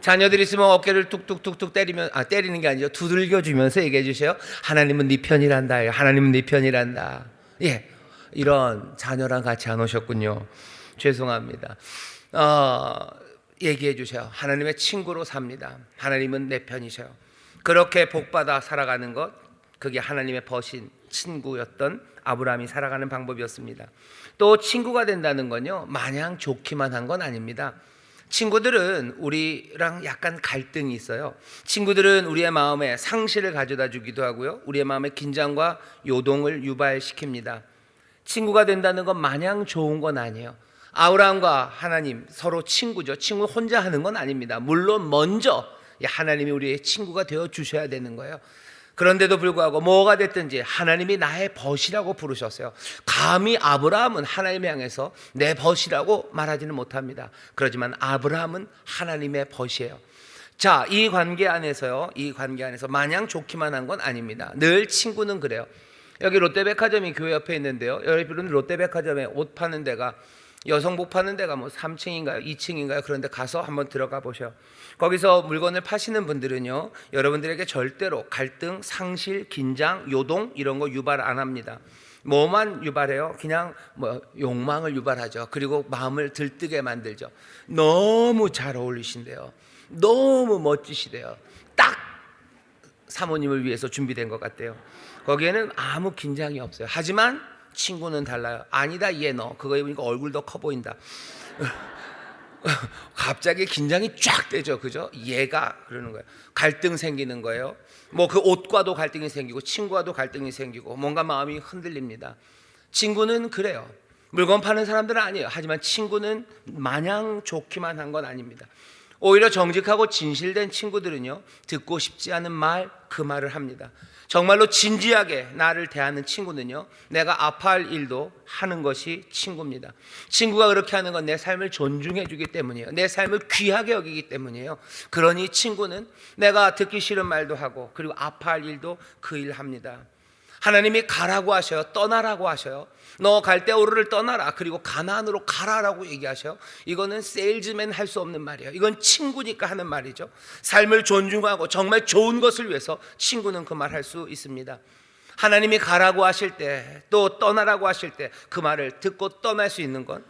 자녀들 있으면 어깨를 툭툭툭툭 때리는 게 아니죠. 두들겨주면서 얘기해 주세요. 하나님은 네 편이란다. 하나님은 네 편이란다. 예, 이런 자녀랑 같이 안 오셨군요. 죄송합니다. 얘기해 주세요. 하나님의 친구로 삽니다. 하나님은 내 편이셔요. 그렇게 복받아 살아가는 것, 그게 하나님의 버신 친구였던 아브라함이 살아가는 방법이었습니다. 또 친구가 된다는 건요, 마냥 좋기만 한 건 아닙니다. 친구들은 우리랑 약간 갈등이 있어요. 친구들은 우리의 마음에 상실을 가져다 주기도 하고요, 우리의 마음에 긴장과 요동을 유발시킵니다. 친구가 된다는 건 마냥 좋은 건 아니에요. 아브라함과 하나님 서로 친구죠. 친구 혼자 하는 건 아닙니다. 물론 먼저 하나님이 우리의 친구가 되어 주셔야 되는 거예요. 그런데도 불구하고 뭐가 됐든지 하나님이 나의 벗이라고 부르셨어요. 감히 아브라함은 하나님을 향해서 내 벗이라고 말하지는 못합니다. 그렇지만 아브라함은 하나님의 벗이에요. 자, 이 관계 안에서 마냥 좋기만 한 건 아닙니다. 늘 친구는 그래요. 여기 롯데백화점이 교회 옆에 있는데요, 여러분 롯데백화점에 옷 파는 데가, 여성복 파는 데가 뭐 3층인가요? 2층인가요? 그런데 가서 한번 들어가 보셔요. 거기서 물건을 파시는 분들은요, 여러분들에게 절대로 갈등, 상실, 긴장, 요동 이런 거 유발 안 합니다. 뭐만 유발해요? 그냥 욕망을 유발하죠. 그리고 마음을 들뜨게 만들죠. 너무 잘 어울리신대요. 너무 멋지시대요. 딱 사모님을 위해서 준비된 것 같대요. 거기에는 아무 긴장이 없어요. 하지만 친구는 달라요. 아니다, 얘 너 그거 입으니까 얼굴 더 커 보인다. 갑자기 긴장이 쫙 되죠, 그죠? 얘가 그러는 거예요. 갈등 생기는 거예요. 뭐 그 옷과도 갈등이 생기고 친구와도 갈등이 생기고 뭔가 마음이 흔들립니다. 친구는 그래요. 물건 파는 사람들은 아니에요. 하지만 친구는 마냥 좋기만 한 건 아닙니다. 오히려 정직하고 진실된 친구들은요, 듣고 싶지 않은 말, 그 말을 합니다. 정말로 진지하게 나를 대하는 친구는요, 내가 아파할 일도 하는 것이 친구입니다. 친구가 그렇게 하는 건 내 삶을 존중해 주기 때문이에요. 내 삶을 귀하게 여기기 때문이에요. 그러니 친구는 내가 듣기 싫은 말도 하고, 그리고 아파할 일도 그 일 합니다. 하나님이 가라고 하셔요. 떠나라고 하셔요. 너 갈대우르를 떠나라. 그리고 가나안으로 가라라고 얘기하셔요. 이거는 세일즈맨 할 수 없는 말이에요. 이건 친구니까 하는 말이죠. 삶을 존중하고 정말 좋은 것을 위해서 친구는 그 말 할 수 있습니다. 하나님이 가라고 하실 때, 또 떠나라고 하실 때 그 말을 듣고 떠날 수 있는 건,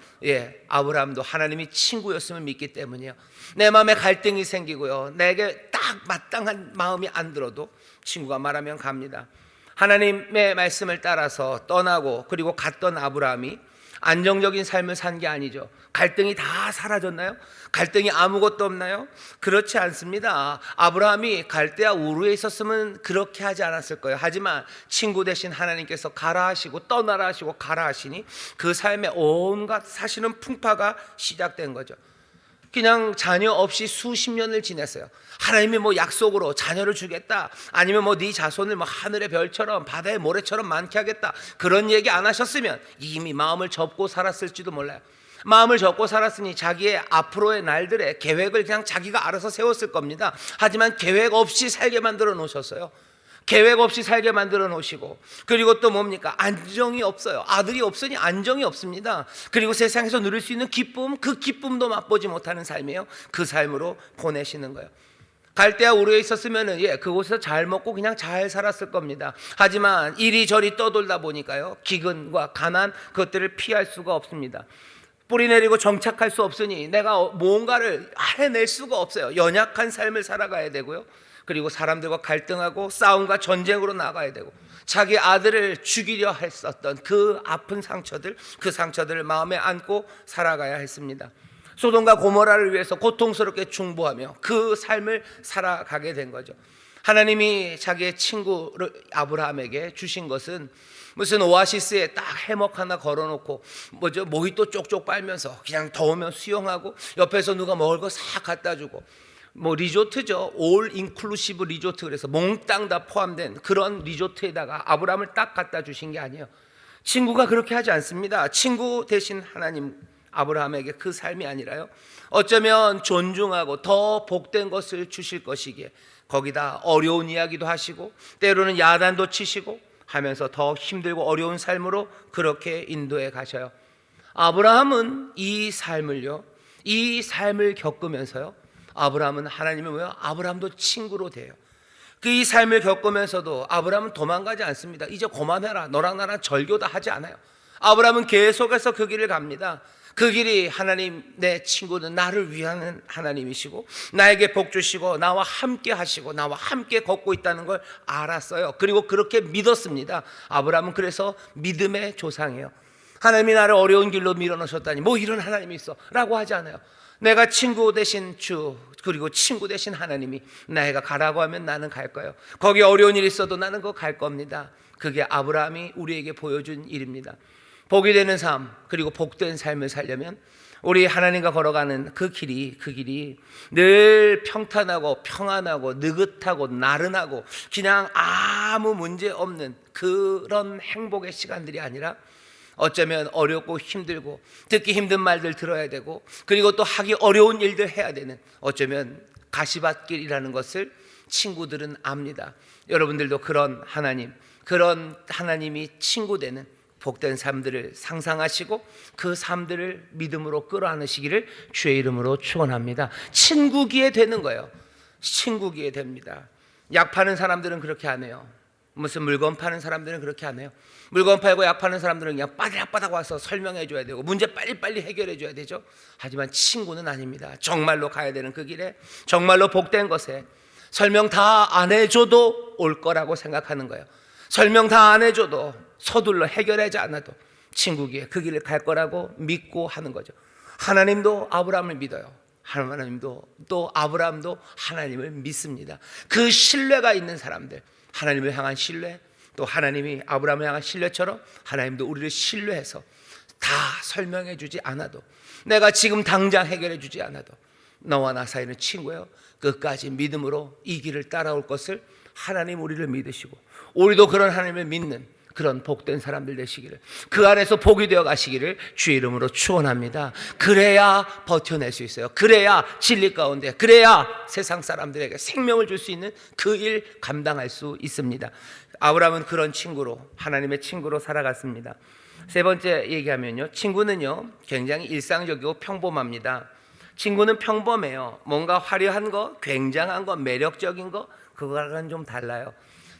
아브라함도 하나님이 친구였음을 믿기 때문이에요. 내 마음에 갈등이 생기고요, 내게 딱 마땅한 마음이 안 들어도 친구가 말하면 갑니다. 하나님의 말씀을 따라서 떠나고 그리고 갔던 아브라함이 안정적인 삶을 산 게 아니죠. 갈등이 다 사라졌나요? 갈등이 아무것도 없나요? 그렇지 않습니다. 아브라함이 갈대아 우르에 있었으면 그렇게 하지 않았을 거예요. 하지만 친구 대신 하나님께서 가라 하시고 떠나라 하시고 가라 하시니 그 삶에 온갖 사실은 풍파가 시작된 거죠. 그냥 자녀 없이 수십 년을 지냈어요. 하나님이 뭐 약속으로 자녀를 주겠다, 아니면 뭐 네 자손을 뭐 하늘의 별처럼 바다의 모래처럼 많게 하겠다, 그런 얘기 안 하셨으면 이미 마음을 접고 살았을지도 몰라요. 마음을 접고 살았으니 자기의 앞으로의 날들의 계획을 그냥 자기가 알아서 세웠을 겁니다. 하지만 계획 없이 살게 만들어 놓으셨어요. 계획 없이 살게 만들어 놓으시고, 그리고 또 뭡니까? 안정이 없어요. 아들이 없으니 안정이 없습니다. 그리고 세상에서 누릴 수 있는 기쁨, 그 기쁨도 맛보지 못하는 삶이에요. 그 삶으로 보내시는 거예요. 갈대아 우르에 있었으면은 그곳에서 잘 먹고 그냥 잘 살았을 겁니다. 하지만 이리저리 떠돌다 보니까요, 기근과 가난, 그것들을 피할 수가 없습니다. 뿌리 내리고 정착할 수 없으니 내가 뭔가를 해낼 수가 없어요. 연약한 삶을 살아가야 되고요, 그리고 사람들과 갈등하고 싸움과 전쟁으로 나가야 되고, 자기 아들을 죽이려 했었던 그 아픈 상처들, 그 상처들을 마음에 안고 살아가야 했습니다. 소돔과 고모라를 위해서 고통스럽게 중보하며 그 삶을 살아가게 된 거죠. 하나님이 자기의 친구 아브라함에게 주신 것은 무슨 오아시스에 딱 해먹 하나 걸어놓고 모히또 쪽쪽 빨면서 그냥 더우면 수영하고 옆에서 누가 먹을 거 싹 갖다 주고, 뭐 리조트죠. 올 인클루시브 리조트, 그래서 몽땅 다 포함된 그런 리조트에다가 아브라함을 딱 갖다 주신 게 아니에요. 친구가 그렇게 하지 않습니다. 친구 대신 하나님 아브라함에게 그 삶이 아니라요, 어쩌면 존중하고 더 복된 것을 주실 것이기에 거기다 어려운 이야기도 하시고 때로는 야단도 치시고 하면서 더 힘들고 어려운 삶으로 그렇게 인도해 가셔요. 아브라함은 이 삶을 겪으면서요, 아브라함은 하나님의 뭐야? 아브라함도 친구로 돼요. 그 이 삶을 겪으면서도 아브라함은 도망가지 않습니다. 이제 그만해라, 너랑 나랑 절교다 하지 않아요. 아브라함은 계속해서 그 길을 갑니다. 그 길이 하나님, 내 친구는 나를 위한 하나님이시고 나에게 복 주시고 나와 함께 하시고 나와 함께 걷고 있다는 걸 알았어요. 그리고 그렇게 믿었습니다. 아브라함은 그래서 믿음의 조상이에요. 하나님이 나를 어려운 길로 밀어넣으셨다니 뭐 이런 하나님이 있어 라고 하지 않아요. 내가 친구 되신 주, 그리고 친구 되신 하나님이 내가 가라고 하면 나는 갈 거예요. 거기 어려운 일이 있어도 나는 그거 갈 겁니다. 그게 아브라함이 우리에게 보여준 일입니다. 복이 되는 삶, 그리고 복된 삶을 살려면 우리 하나님과 걸어가는 그 길이 늘 평탄하고 평안하고 느긋하고 나른하고 그냥 아무 문제 없는 그런 행복의 시간들이 아니라 어쩌면 어렵고 힘들고 듣기 힘든 말들 들어야 되고 그리고 또 하기 어려운 일들 해야 되는, 어쩌면 가시밭길이라는 것을 친구들은 압니다. 여러분들도 그런 하나님이 친구 되는 복된 삶들을 상상하시고 그 삶들을 믿음으로 끌어안으시기를 주의 이름으로 축원합니다. 친구기에 되는 거예요. 친구기에 됩니다. 약 파는 사람들은 그렇게 안 해요. 무슨 물건 파는 사람들은 그렇게 안 해요. 물건 팔고 약 파는 사람들은 그냥 빠닥빠닥 와서 설명해 줘야 되고 문제 빨리빨리 해결해 줘야 되죠. 하지만 친구는 아닙니다. 정말로 가야 되는 그 길에, 정말로 복된 것에 설명 다 안 해줘도 올 거라고 생각하는 거예요. 설명 다 안 해줘도 서둘러 해결하지 않아도 친구기에 그 길을 갈 거라고 믿고 하는 거죠. 하나님도 아브라함을 믿어요. 하나님도 또 아브라함도 하나님을 믿습니다. 그 신뢰가 있는 사람들, 하나님을 향한 신뢰, 또 하나님이 아브라함을 향한 신뢰처럼 하나님도 우리를 신뢰해서 다 설명해 주지 않아도, 내가 지금 당장 해결해 주지 않아도 너와 나 사이는 친구예요. 끝까지 믿음으로 이 길을 따라올 것을 하나님 우리를 믿으시고 우리도 그런 하나님을 믿는 그런 복된 사람들 되시기를, 그 안에서 복이 되어 가시기를 주의 이름으로 축원합니다. 그래야 버텨낼 수 있어요. 그래야 진리 가운데, 그래야 세상 사람들에게 생명을 줄 수 있는 그 일 감당할 수 있습니다. 아브라함은 그런 친구로, 하나님의 친구로 살아갔습니다. 세 번째 얘기하면요, 친구는요 굉장히 일상적이고 평범합니다. 친구는 평범해요. 뭔가 화려한 거, 굉장한 거, 매력적인 거, 그거랑은 좀 달라요.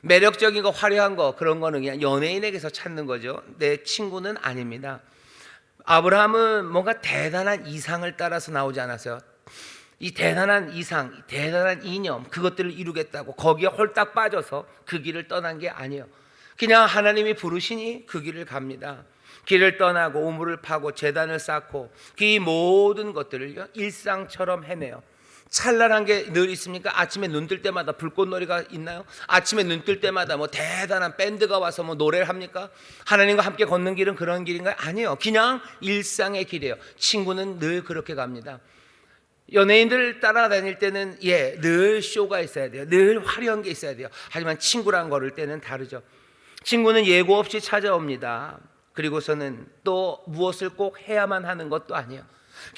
매력적인 거, 화려한 거, 그런 거는 그냥 연예인에게서 찾는 거죠. 내 친구는 아닙니다. 아브라함은 뭔가 대단한 이상을 따라서 나오지 않았어요. 이 대단한 이상, 대단한 이념, 그것들을 이루겠다고 거기에 홀딱 빠져서 그 길을 떠난 게 아니에요. 그냥 하나님이 부르시니 그 길을 갑니다. 길을 떠나고 우물을 파고 제단을 쌓고 그 모든 것들을 일상처럼 해내요. 찬란한 게 늘 있습니까? 아침에 눈 뜰 때마다 불꽃놀이가 있나요? 아침에 눈 뜰 때마다 뭐 대단한 밴드가 와서 뭐 노래를 합니까? 하나님과 함께 걷는 길은 그런 길인가요? 아니에요. 그냥 일상의 길이에요. 친구는 늘 그렇게 갑니다. 연예인들 따라다닐 때는 늘 쇼가 있어야 돼요. 늘 화려한 게 있어야 돼요. 하지만 친구랑 걸을 때는 다르죠. 친구는 예고 없이 찾아옵니다. 그리고서는 또 무엇을 꼭 해야만 하는 것도 아니에요.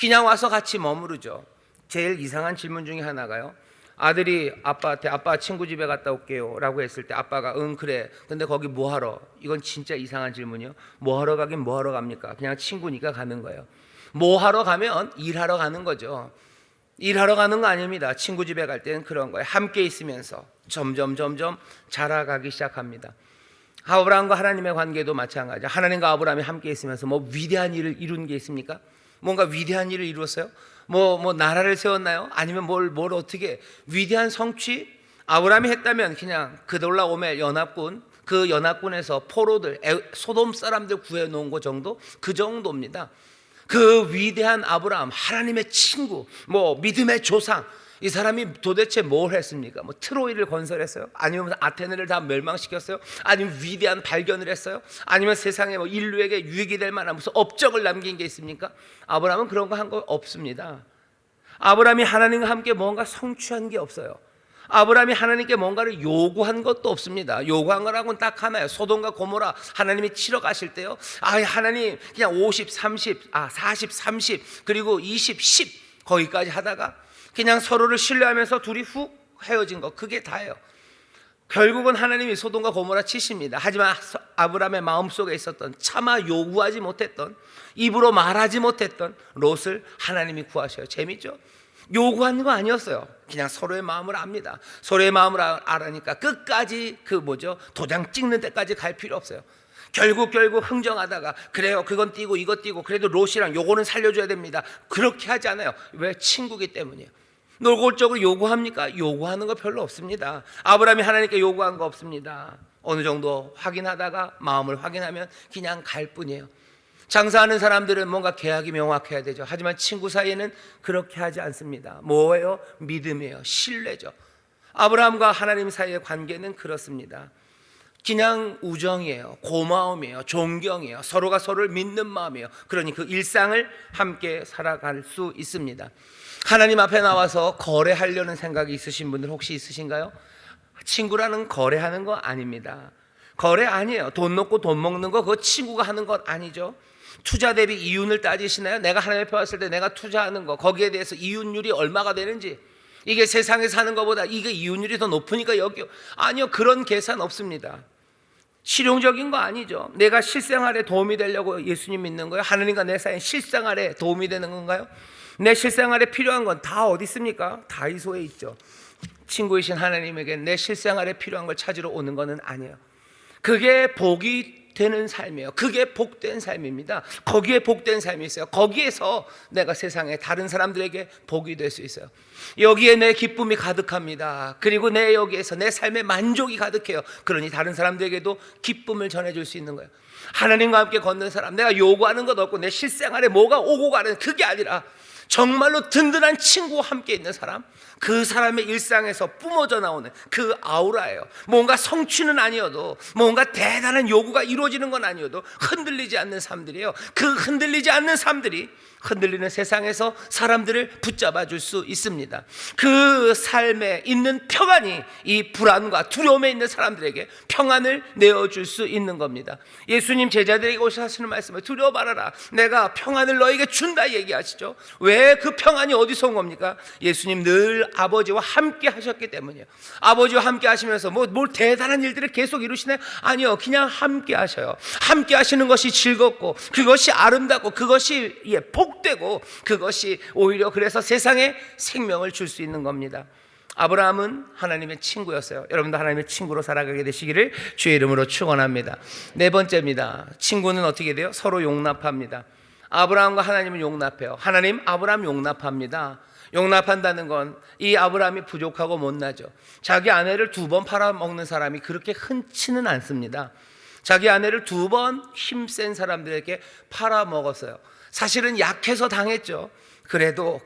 그냥 와서 같이 머무르죠. 제일 이상한 질문 중에 하나가요, 아들이 아빠한테 아빠 친구 집에 갔다 올게요 라고 했을 때 아빠가 응 그래, 근데 거기 뭐하러? 이건 진짜 이상한 질문이요. 뭐하러 가긴 뭐하러 갑니까? 그냥 친구니까 가는 거예요. 뭐하러 가면 일하러 가는 거죠. 일하러 가는 거 아닙니다. 친구 집에 갈 때는 그런 거예요. 함께 있으면서 점점 자라가기 시작합니다. 아브라함과 하나님의 관계도 마찬가지죠. 하나님과 아브라함이 함께 있으면서 뭐 위대한 일을 이룬 게 있습니까? 뭔가 위대한 일을 이루었어요? 뭐 나라를 세웠나요? 아니면 뭘 어떻게 위대한 성취? 아브라함이 했다면 그냥 그돌라오멜 연합군, 그 연합군에서 포로들, 소돔 사람들 구해놓은 거 정도? 그 정도입니다. 그 위대한 아브라함, 하나님의 친구, 뭐 믿음의 조상, 이 사람이 도대체 뭘 했습니까? 뭐 트로이를 건설했어요? 아니면 아테네를 다 멸망시켰어요? 아니면 위대한 발견을 했어요? 아니면 세상에 뭐 인류에게 유익이 될 만한 무슨 업적을 남긴 게 있습니까? 아브라함은 그런 거 한 거 없습니다. 아브라함이 하나님과 함께 뭔가 성취한 게 없어요. 아브라함이 하나님께 뭔가를 요구한 것도 없습니다. 요구한 거라고는 딱 하나예요. 소돔과 고모라 하나님이 치러 가실 때요, 하나님 그냥 50, 30, 40, 30 그리고 20, 10 거기까지 하다가 그냥 서로를 신뢰하면서 둘이 훅 헤어진 거, 그게 다예요. 결국은 하나님이 소돔과 고모라 치십니다. 하지만 아브라함의 마음속에 있었던, 차마 요구하지 못했던, 입으로 말하지 못했던 롯을 하나님이 구하셔요. 재밌죠? 요구하는 거 아니었어요. 그냥 서로의 마음을 압니다. 서로의 마음을 알으니까 끝까지 도장 찍는 데까지 갈 필요 없어요. 결국 흥정하다가, 그래요, 그건 띄고 이거 띄고, 그래도 롯이랑 요거는 살려줘야 됩니다. 그렇게 하지 않아요. 왜? 친구기 때문이에요. 노골적으로 요구합니까? 요구하는 거 별로 없습니다. 아브라함이 하나님께 요구한 거 없습니다. 어느 정도 확인하다가 마음을 확인하면 그냥 갈 뿐이에요. 장사하는 사람들은 뭔가 계약이 명확해야 되죠. 하지만 친구 사이에는 그렇게 하지 않습니다. 뭐예요? 믿음이에요. 신뢰죠. 아브라함과 하나님 사이의 관계는 그렇습니다. 그냥 우정이에요. 고마움이에요. 존경이에요. 서로가 서로를 믿는 마음이에요. 그러니 그 일상을 함께 살아갈 수 있습니다. 하나님 앞에 나와서 거래하려는 생각이 있으신 분들 혹시 있으신가요? 친구라는 거래하는 거 아닙니다. 거래 아니에요. 돈 놓고 돈 먹는 거, 그거 친구가 하는 것 아니죠. 투자 대비 이윤을 따지시나요? 내가 하나님 앞에 왔을 때 내가 투자하는 거, 거기에 대해서 이윤율이 얼마가 되는지, 이게 세상에 사는 것보다 이게 이윤율이 더 높으니까 여기요. 아니요, 그런 계산 없습니다. 실용적인 거 아니죠. 내가 실생활에 도움이 되려고 예수님 믿는 거예요? 하나님과 내 사이에 실생활에 도움이 되는 건가요? 내 실생활에 필요한 건 다 어디 있습니까? 다이소에 있죠. 친구이신 하나님에게 내 실생활에 필요한 걸 찾으러 오는 것은 아니에요. 그게 복이 되는 삶이에요. 그게 복된 삶입니다. 거기에 복된 삶이 있어요. 거기에서 내가 세상에 다른 사람들에게 복이 될 수 있어요. 여기에 내 기쁨이 가득합니다. 그리고 내 여기에서 내 삶의 만족이 가득해요. 그러니 다른 사람들에게도 기쁨을 전해줄 수 있는 거예요. 하나님과 함께 걷는 사람, 내가 요구하는 것 없고 내 실생활에 뭐가 오고 가는 그게 아니라 정말로 든든한 친구와 함께 있는 사람, 그 사람의 일상에서 뿜어져 나오는 그 아우라예요. 뭔가 성취는 아니어도, 뭔가 대단한 요구가 이루어지는 건 아니어도 흔들리지 않는 삶들이에요. 그 흔들리지 않는 삶들이 흔들리는 세상에서 사람들을 붙잡아 줄 수 있습니다. 그 삶에 있는 평안이 이 불안과 두려움에 있는 사람들에게 평안을 내어줄 수 있는 겁니다. 예수님 제자들에게 오셔서 하시는 말씀을 두려워 말아라, 내가 평안을 너에게 준다 얘기하시죠. 왜 그 평안이 어디서 온 겁니까? 예수님 늘 아버지와 함께 하셨기 때문이에요. 아버지와 함께 하시면서 뭘 대단한 일들을 계속 이루시나요? 아니요, 그냥 함께 하셔요. 함께 하시는 것이 즐겁고, 그것이 아름답고, 그것이 복되고, 그것이 오히려 그래서 세상에 생명을 줄 수 있는 겁니다. 아브라함은 하나님의 친구였어요. 여러분도 하나님의 친구로 살아가게 되시기를 주의 이름으로 축원합니다. 네 번째입니다. 친구는 어떻게 돼요? 서로 용납합니다. 아브라함과 하나님은 용납해요. 하나님 아브라함 용납합니다. 용납한다는 건 이 아브라함이 부족하고 못나죠. 자기 아내를 2번 팔아먹는 사람이 그렇게 흔치는 않습니다. 자기 아내를 2번 힘센 사람들에게 팔아먹었어요. 사실은 약해서 당했죠. 그래도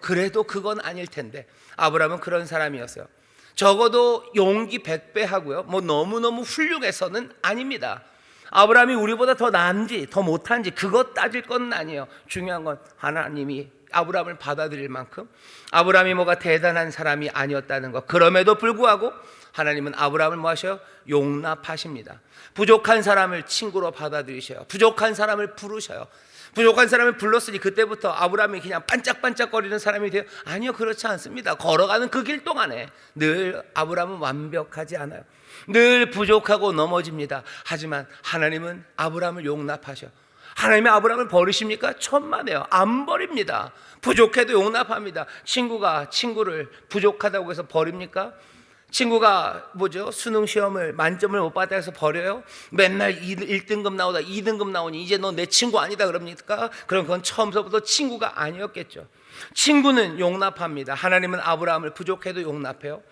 그건 아닐 텐데 아브라함은 그런 사람이었어요. 적어도 용기 100배 하고요, 너무너무 훌륭해서는 아닙니다. 아브라함이 우리보다 더 나은지 더 못한지 그것 따질 건 아니에요. 중요한 건 하나님이 아브라함을 받아들일 만큼 아브라함이 뭐가 대단한 사람이 아니었다는 것. 그럼에도 불구하고 하나님은 아브라함을 뭐 하셔요? 용납하십니다. 부족한 사람을 친구로 받아들이셔요. 부족한 사람을 부르셔요. 부족한 사람을 불렀으니 그때부터 아브라함이 그냥 반짝반짝거리는 사람이 돼요? 아니요, 그렇지 않습니다. 걸어가는 그 길 동안에 늘 아브라함은 완벽하지 않아요. 늘 부족하고 넘어집니다. 하지만 하나님은 아브라함을 용납하셔. 하나님이 아브라함을 버리십니까? 천만에요. 안 버립니다. 부족해도 용납합니다. 친구가 친구를 부족하다고 해서 버립니까? 친구가 수능 시험을 만점을 못 받아 해서 버려요? 맨날 1등급 나오다 2등급 나오니 이제 너 내 친구 아니다 그럽니까? 그럼 그건 처음서부터 친구가 아니었겠죠. 친구는 용납합니다. 하나님은 아브라함을 부족해도 용납해요.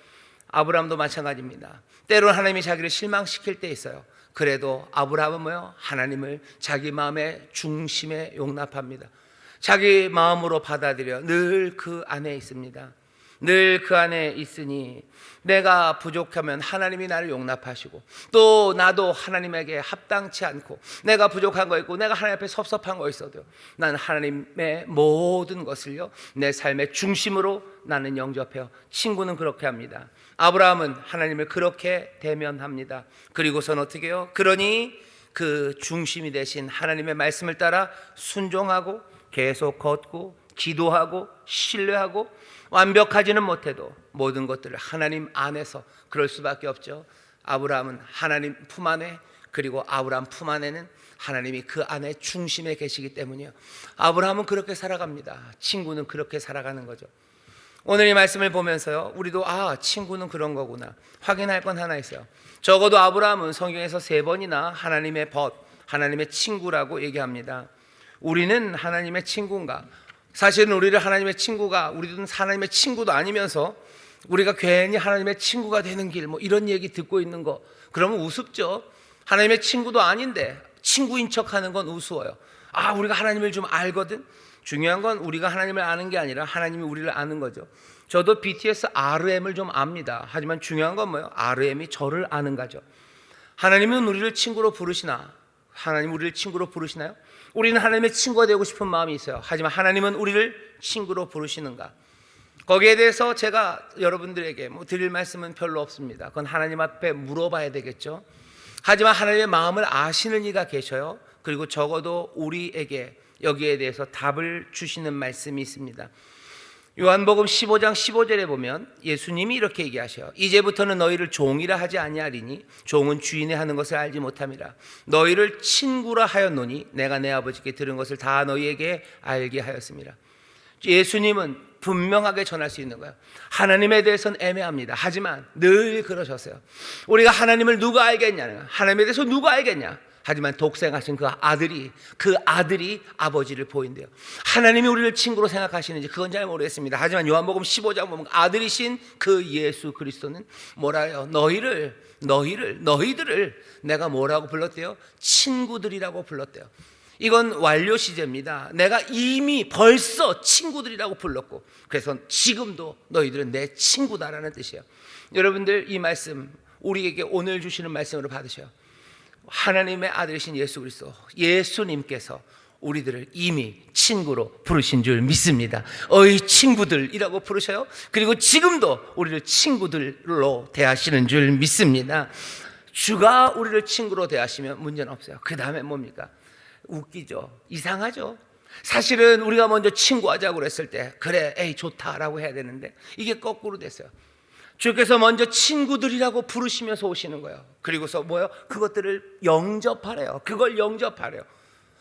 아브라함도 마찬가지입니다. 때로는 하나님이 자기를 실망시킬 때 있어요. 그래도 아브라함은 하나님을 자기 마음의 중심에 용납합니다. 자기 마음으로 받아들여 늘 그 안에 있습니다. 늘 그 안에 있으니 내가 부족하면 하나님이 나를 용납하시고, 또 나도 하나님에게 합당치 않고 내가 부족한 거 있고 내가 하나님 앞에 섭섭한 거 있어도 나는 하나님의 모든 것을요 내 삶의 중심으로 나는 영접해요. 친구는 그렇게 합니다. 아브라함은 하나님을 그렇게 대면합니다. 그리고선 어떻게 해요? 그러니 그 중심이 되신 하나님의 말씀을 따라 순종하고 계속 걷고 기도하고 신뢰하고, 완벽하지는 못해도 모든 것들을 하나님 안에서 그럴 수밖에 없죠. 아브라함은 하나님 품 안에, 그리고 아브라함 품 안에는 하나님이 그 안에 중심에 계시기 때문이요, 아브라함은 그렇게 살아갑니다. 친구는 그렇게 살아가는 거죠. 오늘 이 말씀을 보면서요, 우리도 친구는 그런 거구나 확인할 건 하나 있어요. 적어도 아브라함은 성경에서 3번이나 하나님의 벗, 하나님의 친구라고 얘기합니다. 우리는 하나님의 친구인가? 사실은 우리를 하나님의 친구가, 우리도 하나님의 친구도 아니면서 우리가 괜히 하나님의 친구가 되는 길, 이런 얘기 듣고 있는 거, 그러면 우습죠. 하나님의 친구도 아닌데 친구인 척하는 건 우스워요. 우리가 하나님을 좀 알거든. 중요한 건 우리가 하나님을 아는 게 아니라 하나님이 우리를 아는 거죠. 저도 BTS RM을 좀 압니다. 하지만 중요한 건 뭐예요? RM이 저를 아는 거죠. 하나님은 우리를 친구로 부르시나? 하나님 우리를 친구로 부르시나요? 우리는 하나님의 친구가 되고 싶은 마음이 있어요. 하지만 하나님은 우리를 친구로 부르시는가? 거기에 대해서 제가 여러분들에게 드릴 말씀은 별로 없습니다. 그건 하나님 앞에 물어봐야 되겠죠. 하지만 하나님의 마음을 아시는 이가 계셔요. 그리고 적어도 우리에게 여기에 대해서 답을 주시는 말씀이 있습니다. 요한복음 15장 15절에 보면 예수님이 이렇게 얘기하셔요. 이제부터는 너희를 종이라 하지 아니하리니 종은 주인의 하는 것을 알지 못함이라. 너희를 친구라 하였노니 내가 내 아버지께 들은 것을 다 너희에게 알게 하였습니다. 예수님은 분명하게 전할 수 있는 거예요. 하나님에 대해서는 애매합니다. 하지만 늘 그러셨어요. 우리가 하나님을 누가 알겠냐? 하나님에 대해서 누가 알겠냐? 하지만 독생하신 그 아들이 아버지를 보인대요. 하나님이 우리를 친구로 생각하시는지 그건 잘 모르겠습니다. 하지만 요한복음 15장 보면 아들이신 그 예수 그리스도는 뭐라 해요? 너희들을 내가 뭐라고 불렀대요? 친구들이라고 불렀대요. 이건 완료 시제입니다. 내가 이미 벌써 친구들이라고 불렀고, 그래서 지금도 너희들은 내 친구다라는 뜻이에요. 여러분들 이 말씀 우리에게 오늘 주시는 말씀으로 받으셔요. 하나님의 아들이신 예수 그리스도, 예수님께서 우리들을 이미 친구로 부르신 줄 믿습니다. 어이 친구들이라고 부르셔요. 그리고 지금도 우리를 친구들로 대하시는 줄 믿습니다. 주가 우리를 친구로 대하시면 문제는 없어요. 그 다음에 뭡니까? 웃기죠. 이상하죠. 사실은 우리가 먼저 친구하자고 그랬을 때 그래 에이 좋다라고 해야 되는데 이게 거꾸로 됐어요. 주께서 먼저 친구들이라고 부르시면서 오시는 거예요. 그리고서 뭐요? 그것들을 영접하래요. 그걸 영접하래요.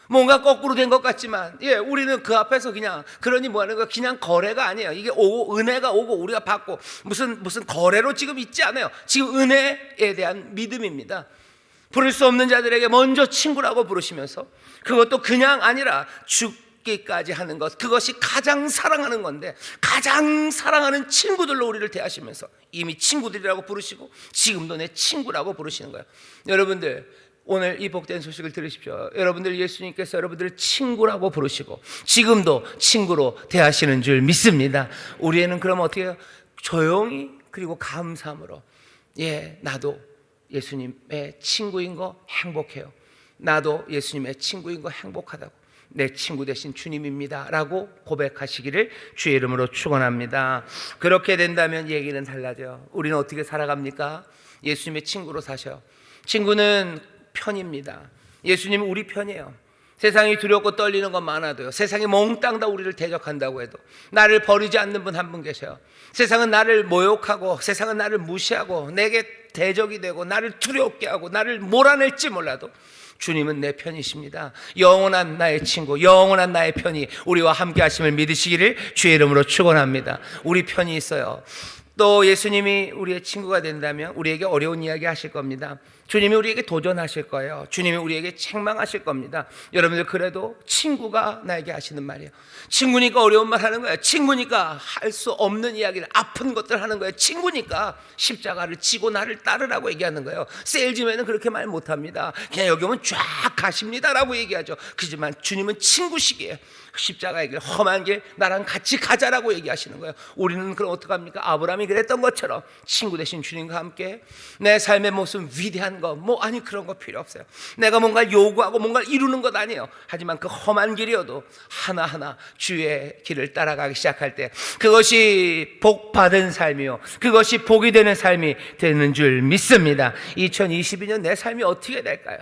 뭔가 거꾸로 된 것 같지만 우리는 그 앞에서 그냥 그러니 뭐하는 거야? 그냥 거래가 아니에요. 이게 오고 은혜가 오고 우리가 받고 무슨 거래로 지금 있지 않아요. 지금 은혜에 대한 믿음입니다. 부를 수 없는 자들에게 먼저 친구라고 부르시면서 그것도 그냥 아니라 죽기까지 하는 것, 그것이 가장 사랑하는 건데 가장 사랑하는 친구들로 우리를 대하시면서 이미 친구들이라고 부르시고 지금도 내 친구라고 부르시는 거예요. 여러분들 오늘 이 복된 소식을 들으십시오. 여러분들 예수님께서 여러분들을 친구라고 부르시고 지금도 친구로 대하시는 줄 믿습니다. 우리에는 그럼 어떻게 해요? 조용히 그리고 감사함으로 나도 예수님의 친구인 거 행복해요. 나도 예수님의 친구인 거 행복하다고. 내 친구 되신 주님입니다 라고 고백하시기를 주의 이름으로 축원합니다. 그렇게 된다면 얘기는 달라져요. 우리는 어떻게 살아갑니까? 예수님의 친구로 사셔요. 친구는 편입니다. 예수님은 우리 편이에요. 세상이 두렵고 떨리는 건 많아도요, 세상이 몽땅 다 우리를 대적한다고 해도 나를 버리지 않는 분 한 분 계셔요. 세상은 나를 모욕하고 세상은 나를 무시하고 내게 대적이 되고 나를 두렵게 하고 나를 몰아낼지 몰라도 주님은 내 편이십니다. 영원한 나의 친구, 영원한 나의 편이 우리와 함께 하심을 믿으시기를 주의 이름으로 축원합니다. 우리 편이 있어요. 또 예수님이 우리의 친구가 된다면 우리에게 어려운 이야기 하실 겁니다. 주님이 우리에게 도전하실 거예요. 주님이 우리에게 책망하실 겁니다. 여러분들 그래도 친구가 나에게 하시는 말이에요. 친구니까 어려운 말 하는 거예요. 친구니까 할 수 없는 이야기를, 아픈 것들 하는 거예요. 친구니까 십자가를 지고 나를 따르라고 얘기하는 거예요. 세일즈맨은 그렇게 말 못합니다. 그냥 여기 오면 쫙 가십니다라고 얘기하죠. 그렇지만 주님은 친구시기에 십자가의 길, 험한 길 나랑 같이 가자라고 얘기하시는 거예요. 우리는 그럼 어떡합니까? 아브라함이 그랬던 것처럼 친구 되신 주님과 함께 내 삶의 모습 위대한 거 아니 그런 거 필요 없어요. 내가 뭔가 요구하고 뭔가를 이루는 것 아니에요. 하지만 그 험한 길이어도 하나하나 주의 길을 따라가기 시작할 때 그것이 복 받은 삶이요, 그것이 복이 되는 삶이 되는 줄 믿습니다. 2022년 내 삶이 어떻게 될까요?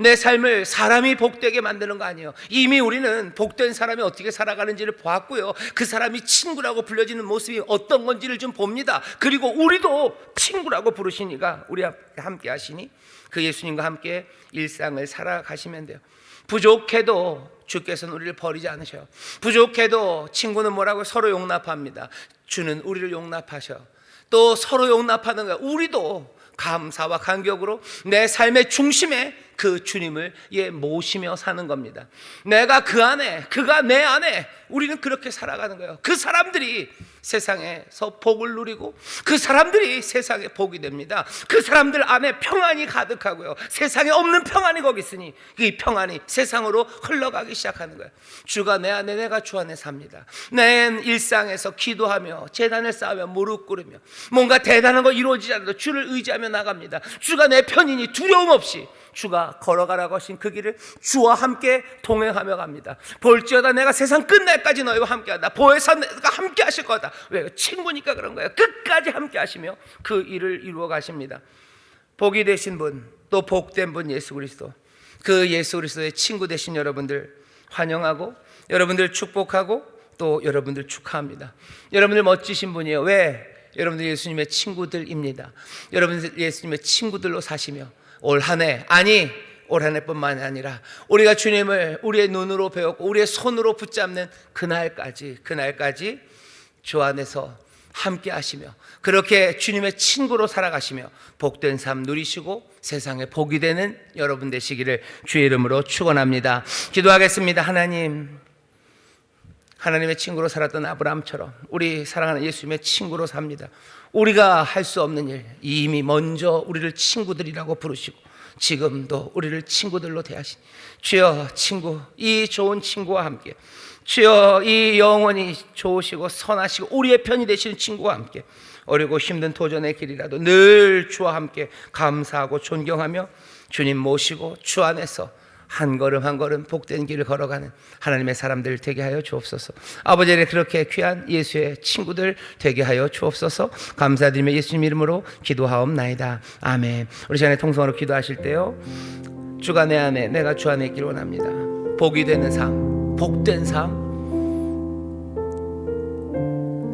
내 삶을 사람이 복되게 만드는 거 아니에요. 이미 우리는 복된 사람이 어떻게 살아가는지를 보았고요, 그 사람이 친구라고 불려지는 모습이 어떤 건지를 좀 봅니다. 그리고 우리도 친구라고 부르시니까 우리와 함께 하시니 그 예수님과 함께 일상을 살아가시면 돼요. 부족해도 주께서는 우리를 버리지 않으셔요. 부족해도 친구는 뭐라고? 서로 용납합니다. 주는 우리를 용납하셔. 또 서로 용납하는 거야. 우리도 감사와 감격으로 내 삶의 중심에 그 주님을 모시며 사는 겁니다. 내가 그 안에, 그가 내 안에, 우리는 그렇게 살아가는 거예요. 그 사람들이 세상에서 복을 누리고 그 사람들이 세상에 복이 됩니다. 그 사람들 안에 평안이 가득하고요, 세상에 없는 평안이 거기 있으니 이 평안이 세상으로 흘러가기 시작하는 거예요. 주가 내 안에, 내가 주 안에 삽니다. 내 일상에서 기도하며 제단을 쌓으며 무릎 꿇으며 뭔가 대단한 거 이루어지지 않아도 주를 의지하며 나갑니다. 주가 내 편이니 두려움 없이 주가 걸어가라고 하신 그 길을 주와 함께 동행하며 갑니다. 볼지어다 내가 세상 끝날까지 너희와 함께하다. 보혜사 내가 함께 하실 거다. 왜? 친구니까 그런 거예요. 끝까지 함께 하시며 그 일을 이루어 가십니다. 복이 되신 분, 또 복된 분 예수 그리스도, 그 예수 그리스도의 친구 되신 여러분들 환영하고 여러분들 축복하고 또 여러분들 축하합니다. 여러분들 멋지신 분이에요. 왜? 여러분들 예수님의 친구들입니다. 여러분들 예수님의 친구들로 사시며 올 한 해, 아니 올 한 해뿐만 아니라 우리가 주님을 우리의 눈으로 배웠고 우리의 손으로 붙잡는 그날까지 주 안에서 함께 하시며 그렇게 주님의 친구로 살아가시며 복된 삶 누리시고 세상에 복이 되는 여러분 되시기를 주의 이름으로 축원합니다. 기도하겠습니다. 하나님의 친구로 살았던 아브라함처럼 우리 사랑하는 예수님의 친구로 삽니다. 우리가 할 수 없는 일, 이미 먼저 우리를 친구들이라고 부르시고 지금도 우리를 친구들로 대하시니 주여, 친구, 이 좋은 친구와 함께, 주여, 이 영원히 좋으시고 선하시고 우리의 편이 되시는 친구와 함께 어렵고 힘든 도전의 길이라도 늘 주와 함께 감사하고 존경하며 주님 모시고 주 안에서 한 걸음 한 걸음 복된 길을 걸어가는 하나님의 사람들 되게 하여 주옵소서. 아버지를 그렇게 귀한 예수의 친구들 되게 하여 주옵소서. 감사드리며 예수님 이름으로 기도하옵나이다. 아멘. 우리 시간에 통성으로 기도하실 때요, 주가 내 안에, 내가 주 안에 있기를 원합니다. 복이 되는 삶, 복된 삶,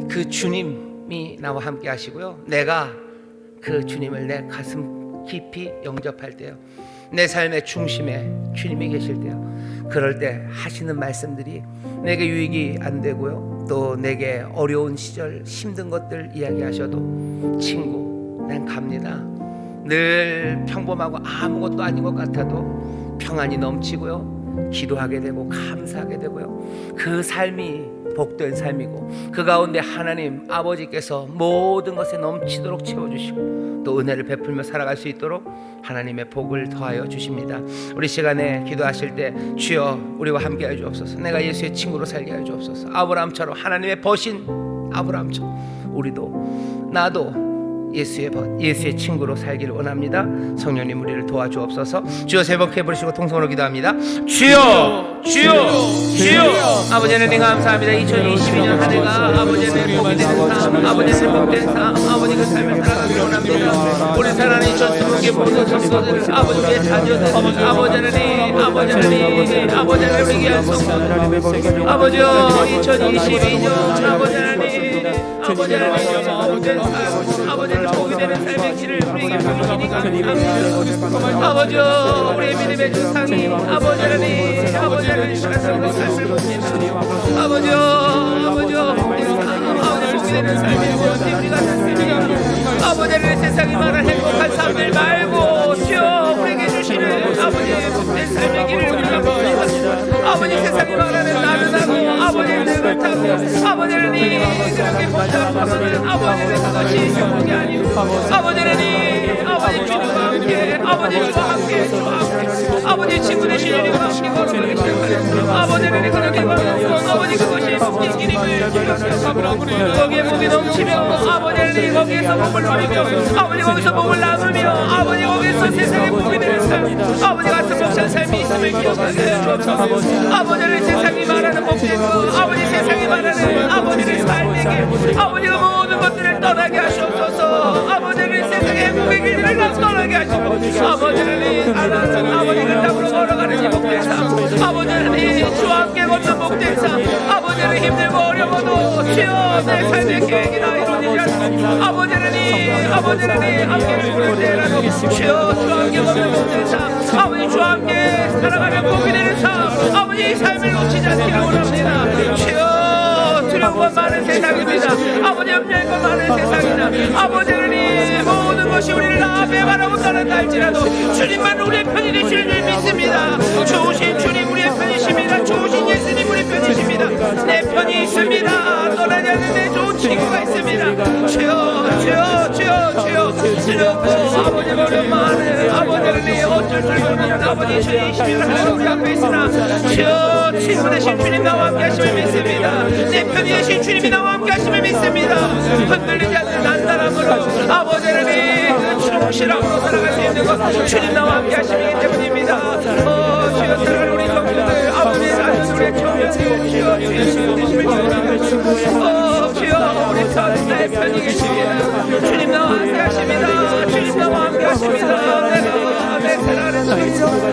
그 주님이 나와 함께 하시고요, 내가 그 주님을 내 가슴 깊이 영접할 때요, 내 삶의 중심에 주님이 계실 때요, 그럴 때 하시는 말씀들이 내게 유익이 안 되고요, 또 내게 어려운 시절 힘든 것들 이야기하셔도 친구, 난 갑니다. 늘 평범하고 아무것도 아닌 것 같아도 평안이 넘치고요, 기도하게 되고 감사하게 되고요, 그 삶이 복된 삶이고 그 가운데 하나님 아버지께서 모든 것에 넘치도록 채워주시고 또 은혜를 베풀며 살아갈 수 있도록 하나님의 복을 더하여 주십니다. 우리 시간에 기도하실 때 주여 우리와 함께 하여 주옵소서. 내가 예수의 친구로 살게 하여 주옵소서. 아브라함처럼, 하나님의 버신 아브라함처럼 우리도, 나도 예수의 친구로 살기를 원합니다. 성령님 우리를 도와주옵소서. 주여 세 번 크게 부르시고 통성으로 기도합니다. 주여, 주여, 주여. 아버지 하나님 감사합니다. 2022년 한 해가 아버지 하나님 복이 되는 삶, 아버지 하나님 복된 삶, 아버지 그 삶을 살아가기를 원합니다. 우리 사랑하는 2022년 모든 성도들, 아버지의 자녀들, 아버지 하나님, 아버지 하나님, 아버지 하나님 위한 성도들, 아버지여 2022년 아버지 하나님, 아버지 하나님 복된 삶, 아버지를 복이 되는 삶의 길을 우리에게 보이시니까 감사합니다. 아버지여 우리의 믿음의 주상이 아버지 하나님, 아버지 하나님 말씀으로 삶을 봅니다. 아버지여, 아버지여 아버지 복이 되는 삶이 무엇입니까? 아버지 하나님 세상이 말한 행복한 삶을 말고 주여 우리에게 주시는 아버지의 복된 삶의 길을 우리가 봅니다. 아버지 세상이 말하는 나른하고 아버지의 늙을 타고 아버지 하나님 그렇게 복잡하면 아버지는 그것이 행복이 아니고 아버지 하나님, 아버지 주님과 함께, 아버지 주와 함께, 주와 함께 아버지 친구 되신 우리와 함께 걸어가기 시작하는 아버지 하나님 그렇게 걸어가고 아버지 그것이 복된 길임을 기억하고 거기에 복이 넘치며 아버지 하나님 거기에서 복을 누리며 아버지 거기서 복을 나누며 아버지 거기에서 세상에 복이 되는 삶, 아버지 같은 복찬 삶이 있음을 기억하게 해주옵소서. 아버지 하나님 세상이 말하는 복된 것, 아버지 세상이 말하는 아버지의 삶에게 아버지가 모든 것들을 떠나게 하시옵소서. 아버지는 세상의 행복의 길을 남 떠나게 하시고 아버지는 하나님 아버지를 땅으로 걸어가는 이 복된 삶 아버지는 주와 함께 걷는 복된 삶 아버지는 힘들고 어려워도 주여 내 삶의 계획이 다 이루어지지 않고 아버지는 함께 부르짖으라도 주여 주와 함께 걷는 복된 삶 아버지 주와 함께 살아가는 복이 되는 삶 아버지 이 삶을 놓치지 않기를 원합니다. 주여 두려움과 많은 세상입니다. 아버지 염려과 많은 세상이나 아버지는 이 모든 것이 우리를 앞에 바라고 떠난다 할지라도 주님만 우리의 편이 되시는 줄 믿습니다. 좋으신 주님 우리의 편이십니다. 좋으신 예수님 우리의 편이십니다. 내 편이 있습니다. 떠나지 않는 내 좋은 친구가 있습니다. 주여 아버지 어려움 많은 아버지는 이 어쩔 줄 모르는 아버지 주의 21을 우리 앞에 있으나 주여 친구 되신 주님 나와 함께 하심을 믿습니다. 내 편이 되신 주님이 나와 함께 하심을 믿습니다. 흔들리지 않는 단단함으로 아버지는 이 충실함으로 살아갈 수 있는 것 주님 나와 함께 하심이기 때문입니다. 주여 사랑하는 우리 성도들 아버지 사는 우리의 청년들 주여 주의 친구 되심을 기원합니다. 주여 우리 선수의 편이 계십니다. 주님 나와 함께 하십니다. 주님 나와 함께 하십니다. 내 사랑하는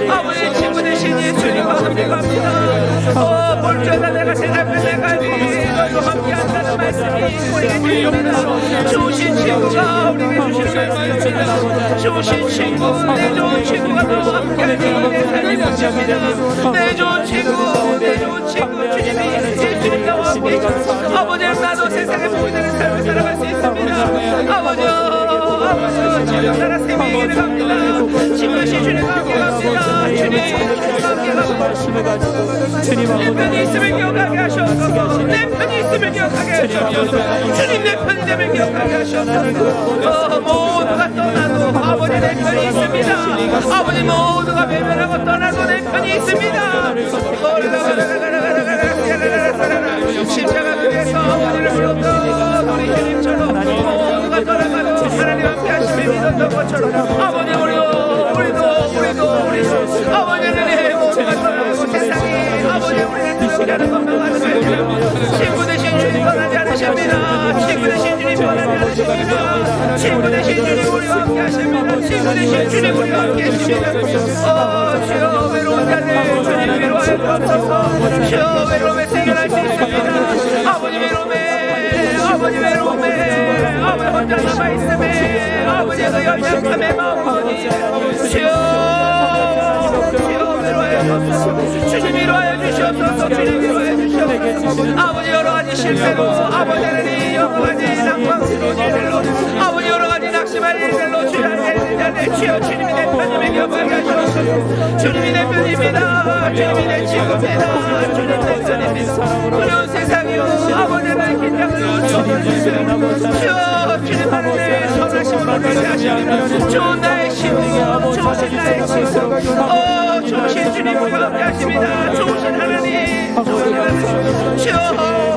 아버지 친구 되신 예수님과 함께 갑니다. 볼지어다 내가 세상을 내가 너도 함께 한다는 말씀이 우리에게 주십니다. 좋으신 친구가 우리에게 주시는 말씀입니다. 좋으신 친구 내 좋은 친구가 너와 함께 하니 내 삶이 멈춥니다. 내 좋은 친구 주님이 예수님 나와 함께 아버지는 나도 세상에 복이 되는 삶을 살아갈 수 있습니다. 아버지 지금 나라 생명의 길을 갑니다. 지금시 주님과 함께 갑니다. 주님과 함께 갑니다. 내 편이 있음을 기억하게 하시옵소서. 내 편이 있음을 기억하게 하시옵소서. 주님 내 편이 됨을 기억하게 하시옵소서. 모두가 떠나도 아버지 내 편이 있습니다. 아버지 모두가 배면하고 떠나도 내 편이 있습니다. 십자가 위에서 아버지를 불렀던 우리 주님처럼 모두가 떠나가도 하나님 함께 하심을 믿었던 것처럼 아버지 우리도 아버지는 모두가 떠나고 세상이 아버지 우리를 두렵게 하는 것만 같으면 친구 되신 주님 떠나지 않으십니다. 친구 되신 주님 떠나지 않으십니다. 친구 되신 주님 우리와 함께 하십니다. 친구 되신 주님 우리와 함께 하십니다. 주여 외로운 자들 주님 위로하여 주옵소서. 주여 외로움에 생겨날 수 있습니다. 아버지 외로움에 아버지 혼자 남아있음에 아버지의 그 연약함에 마음이 주여 위로하여 주옵소서. 주님 위로하여 주시옵소서. 주님 위로하여 주시옵소서. 아버지 여러가지 실패로 아버지는 이 여러가지 낙방스러운 일들로 아버지 여러가지 낙심할 일들로 주여 주여 주님이 내 편임에 기억하게 하시옵소서. 주님이 내 편입니다. 주님이 내 친구입니다. 주님 내 편입니다. 어려운 세상이요 아버지는 긴장을 주옵소서. 주님 하늘에 선하심으로 내게 하시옵소서. 좋은 나의 친구 좋으신 나의 친구 좋으신 주님과 함께 하십니다. 좋으신 하나님 주여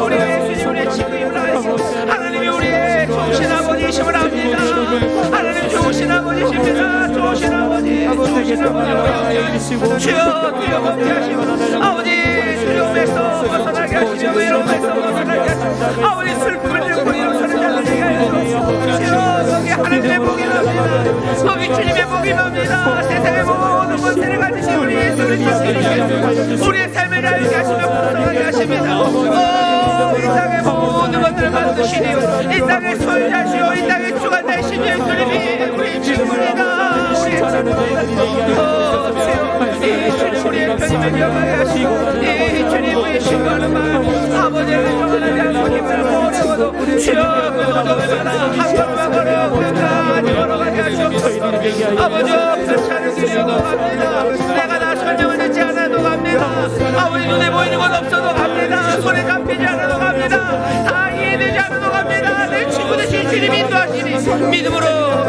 우리가 예수님 우리의 친구임을 알고 하나님이 우리의 좋으신 아버지이심을 압니다. 하나님 좋으신 아버지십니다. 좋으신 아버지 주여 두려움 없게 하시고 아버지 두려움에서 벗어나게 하시며 외로움에서 벗어나게 하시고 아버지 슬픔을 들고 일어서는 자들에게 하시고 주여 거기 하나님의 복이 납니다. 거기 주님의 복이 납니다. 세상의 모든 것들을 가지신 우리 예수를 지키시고 우리의 삶을 알게 하시며 풍성하게 하십니다. 이 땅의 모든 것들을 만드시니 이 땅의 소유자시오 이 땅의 주가 되신 예수님이 우리 친구입니다. 우리의 친구입니다. 이 주님 우리의 편임을 기억하게 하시고 이 주님 우리의 신고하는 말 아버지를 떠나지 않고 힘들고 어려워도 주여 그 어둠을 한 걸음만 걸어오까지 걸어가게 하시옵소서. 아버지 편찮은 길이고 갑니다. 내가 다 설명을 듣지 않아도 갑니다. 아버지 눈에 보이는 건 없어도 갑니다. 손에 잡히지 않아도 갑니다. 다 이해되지 않아도 갑니다. 내 친구 되신 주님 인도하시니 믿음으로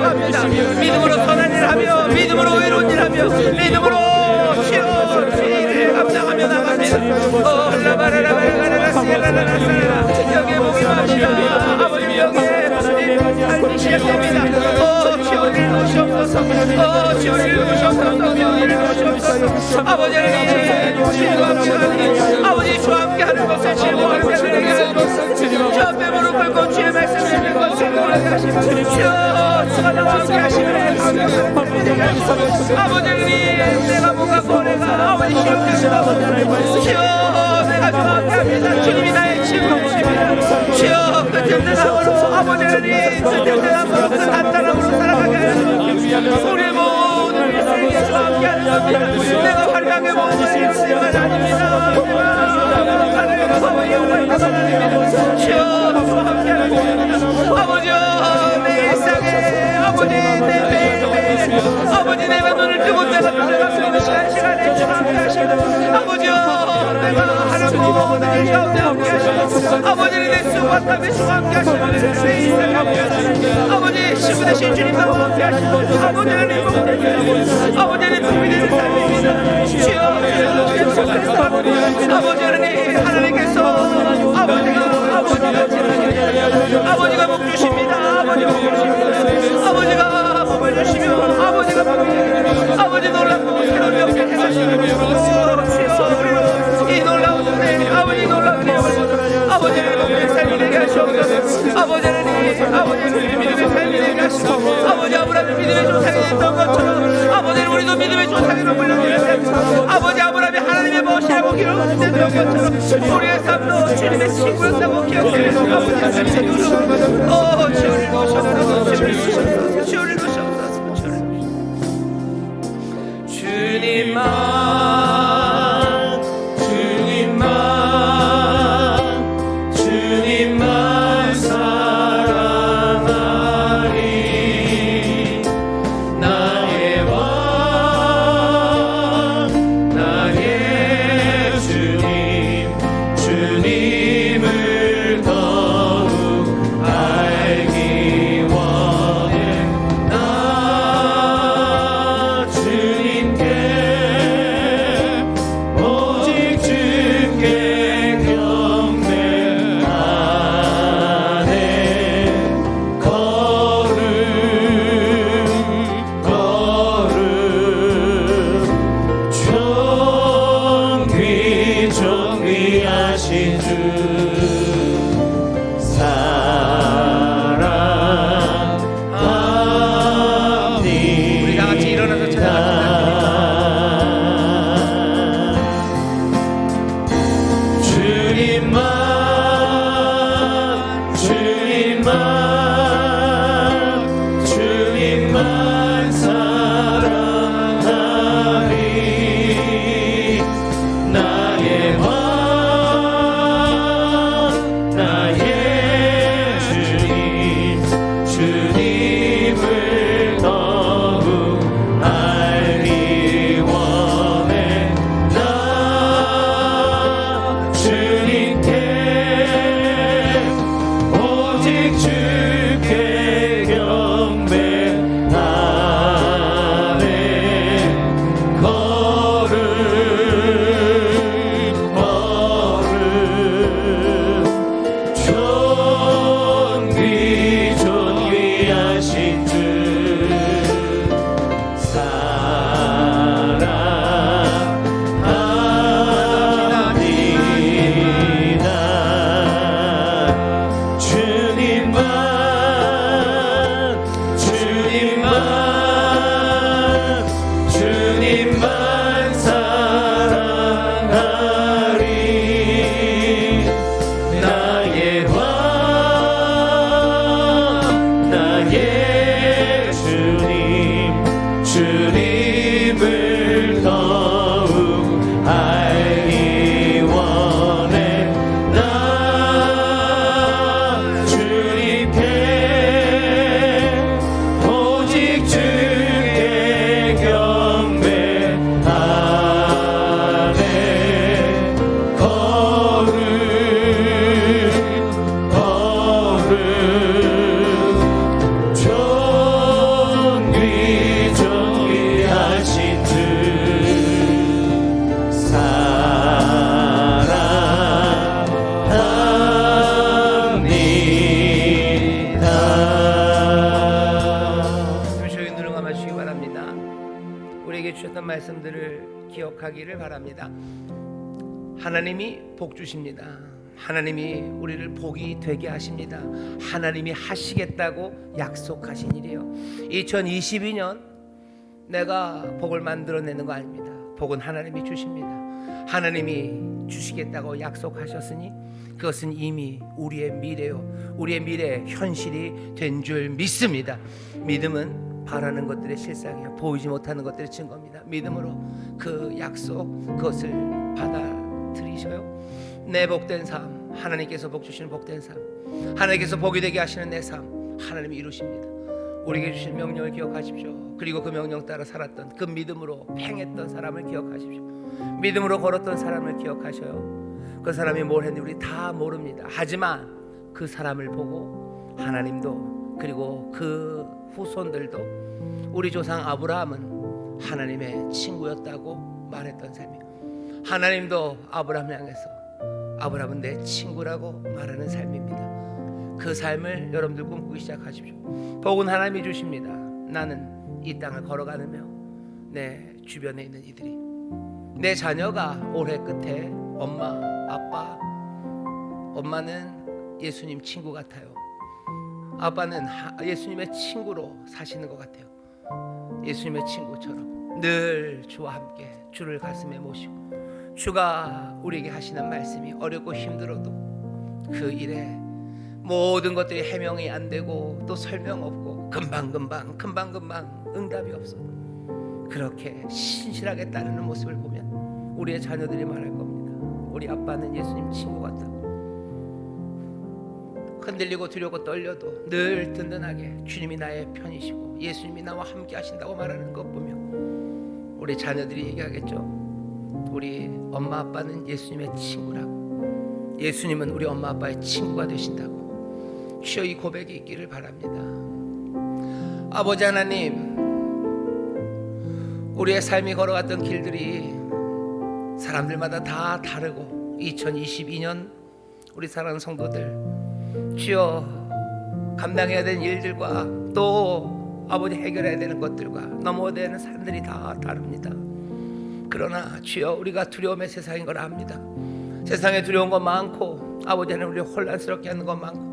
갑니다. 믿음으로 선한 일 하며 믿음으로 외로운 일 하며 믿음으로 주여 일을 감당하며 나갑니다. 여기에 복이 맙니다. 아버지 여기에 삶이 시작됩니다. 주여 놓으시옵소서. 주여 놓으시옵소서. 놓으시옵소서. 아버지는 주님과 함께하니 아버지 주와 함께하는 것을 즐거워하는 자들에게 하소서. 저 앞에 무릎 꿇고 주의 말씀을 읽는 것을 나가게 하시며 주여 주가 나와 함께 하시며 아버지 하나님 내가 뭔가 고뇌가 아버지 시험되시고 주여 내가 주와 함께합니다. 주님이 나의 친구이십니다. 주여 그 든든한 마음으로 아버지 하나님 그 든든한 마음으로 그 단단함으로 살아가게 하시고 우리의 모든 일생에 주와 함께하는 겁니다. 내가 화려하게 모든 일생을 아닙니다. 아버지여 내 일상에 아버지 내 매일매일 아버지 내가 눈을 뜨고 내가 눈을 감고 있는 시간에 주와 함께 하시고 아버지여 내가 하는 모든 일 가운데 함께 하시고 아버지는 내 수고와 땀에 주와 함께 하시고 내 일상에 함께 하시고 아버지 신부 되신 주님과 함께 하시고 아버지는 내 복이 되시고 아버지는 복이 되는 삶입니다. 주여 아버지 하나님께서 아버지가 복 주십니다. 아버지가 복을 주시며 아버지가 아버지 놀랍고 새로운 역사를 행하시고 이 놀라운 은혜 아버지 놀라운 은혜 아버지를 복의 삶이 되게 하시옵소서. 아버지를 믿음의 삶이 되게 하시고 아버지 아브라함이 믿음의 조상이 됐던 것처럼 아버지는 우리도 믿음의 조상으로 불려주세요. 아버지 아브라함이 하나님의 멋이라고 기록되던 것처럼 우리의 삶도 주님의 친구였다고 기억해주시고 아버지 하나님의 누르고 주를 모셔서 주를 모셔서 주를 모셔서 주님만 말씀들을 기억하기를 바랍니다. 하나님이 복 주십니다. 하나님이 우리를 복이 되게 하십니다. 하나님이 하시겠다고 약속하신 일이에요. 2022년 내가 복을 만들어내는 거 아닙니다. 복은 하나님이 주십니다. 하나님이 주시겠다고 약속하셨으니 그것은 이미 우리의 미래요, 우리의 미래 현실이 된 줄 믿습니다. 믿음은 바라는 것들의 실상이요, 보이지 못하는 것들의 증거입니다. 믿음으로 그 약속, 그것을 받아들이셔요. 내 복된 삶, 하나님께서 복 주시는 복된 삶, 하나님께서 복이 되게 하시는 내 삶, 하나님이 이루십니다. 우리에게 주신 명령을 기억하십시오. 그리고 그 명령 따라 살았던, 그 믿음으로 행했던 사람을 기억하십시오. 믿음으로 걸었던 사람을 기억하셔요. 그 사람이 뭘 했는지 우리 다 모릅니다. 하지만 그 사람을 보고 하나님도, 그리고 그 후손들도, 우리 조상 아브라함은 하나님의 친구였다고 말했던 삶이에요. 하나님도 아브라함을 향해서 아브라함은 내 친구라고 말하는 삶입니다. 그 삶을 여러분들 꿈꾸기 시작하십시오. 복은 하나님이 주십니다. 나는 이 땅을 걸어가느며 내 주변에 있는 이들이, 내 자녀가 올해 끝에 엄마, 아빠, 엄마는 예수님 친구 같아요. 아빠는 예수님의 친구로 사시는 것 같아요. 예수님의 친구처럼 늘 주와 함께 주를 가슴에 모시고, 주가 우리에게 하시는 말씀이 어렵고 힘들어도 그 일에 모든 것들이 해명이 안 되고 또 설명 없고 금방금방 응답이 없어도 그렇게 신실하게 따르는 모습을 보면 우리의 자녀들이 말할 겁니다. 우리 아빠는 예수님 친구 같다고. 흔들리고 두려고 떨려도 늘 든든하게 주님이 나의 편이시고 예수님이 나와 함께 하신다고 말하는 것 보면 우리 자녀들이 얘기하겠죠. 우리 엄마 아빠는 예수님의 친구라고. 예수님은 우리 엄마 아빠의 친구가 되신다고. 주여, 이 고백이 있기를 바랍니다. 아버지 하나님, 우리의 삶이 걸어갔던 길들이 사람들마다 다 다르고 2022년 우리 사랑하는 성도들, 주여, 감당해야 되는 일들과 또 아버지 해결해야 되는 것들과 넘어야 되는 산들이 다 다릅니다. 그러나 주여, 우리가 두려움의 세상인 걸 압니다. 세상에 두려운 것 많고 아버지는 우리 혼란스럽게 하는 것 많고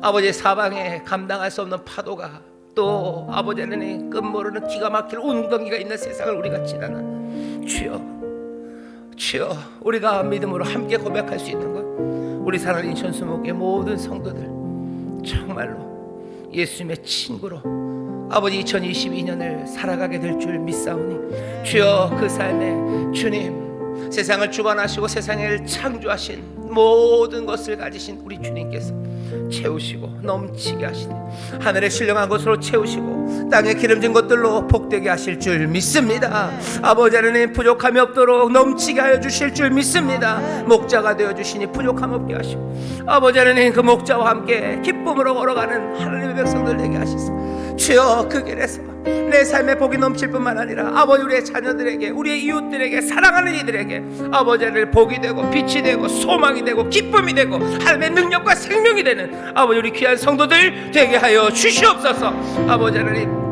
아버지의 사방에 감당할 수 없는 파도가, 또 아버지는 끝모르는 기가 막힐 운동기가 있는 세상을 우리가 지나나, 주여, 우리가 믿음으로 함께 고백할 수 있는 것, 우리 사랑하는 인천수목의 모든 성도들 정말로 예수님의 친구로 아버지 2022년을 살아가게 될 줄 믿사오니, 주여, 그 삶에 주님, 세상을 주관하시고 세상을 창조하신 모든 것을 가지신 우리 주님께서 채우시고 넘치게 하시니, 하늘의 신령한 것으로 채우시고 땅에 기름진 것들로 복되게 하실 줄 믿습니다. 아버지 하나님, 부족함이 없도록 넘치게 하여 주실 줄 믿습니다. 목자가 되어 주시니 부족함 없게 하시고, 아버지 하나님, 그 목자와 함께 기쁨으로 걸어가는 하나님의 백성들 되게 하시소. 주여, 그 길에서 내 삶의 복이 넘칠 뿐만 아니라 아버지, 우리의 자녀들에게, 우리의 이웃들에게, 사랑하는 이들에게 아버지 하나님 복이 되고 빛이 되고 소망이 되고 기쁨이 되고 하나님의 능력과 생명이 되는 아버지, 우리 귀한 성도들 되게 하여 주시옵소서. 아버지 하나님,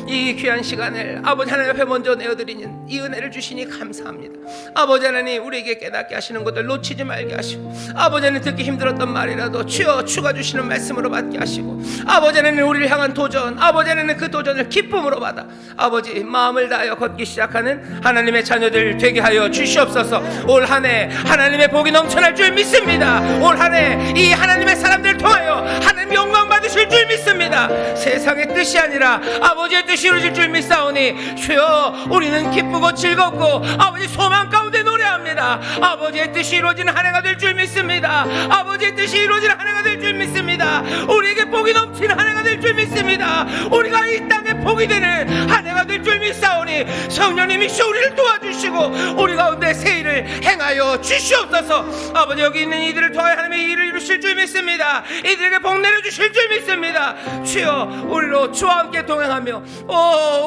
이 귀한 시간을 아버지 하나님 앞에 먼저 내어드리는 이 은혜를 주시니 감사합니다. 아버지 하나님, 우리에게 깨닫게 하시는 것들 놓치지 말게 하시고, 아버지 하나님, 듣기 힘들었던 말이라도 주여 주가 주시는 말씀으로 받게 하시고, 아버지 하나님, 우리를 향한 도전, 아버지 하나님, 그 도전을 기쁨으로 받아 아버지 마음을 다하여 걷기 시작하는 하나님의 자녀들 되게 하여 주시옵소서. 올 한 해 하나님의 복이 넘쳐날 줄 믿습니다. 올 한 해 이 하나님의 사람들을 통하여 하나님 영광 받으실 줄 믿습니다. 세상의 뜻이 아니라 아버지의 뜻이 이루어질 줄 믿사오니, 주여, 우리는 기쁘고 즐겁고 아버지 소망 가운데 노래합니다. 아버지의 뜻이 이루어지는 한 해가 될 줄 믿습니다. 아버지의 뜻이 이루어지는 한 해가 될 줄 믿습니다. 우리에게 복이 넘치는 한 해가 될 줄 믿습니다. 우리가 이 땅에 복이 되는 한 해가 될 줄 믿사오니, 성령님이 우리를 도와주시고 우리 가운데 새 일을 행하여 주시옵소서. 아버지, 여기 있는 이들을 통하여 하나님의 일을 이루실 줄 믿습니다. 이들에게 복 내려주실 줄 믿습니다. 주여, 우리로 주와 함께 동행하며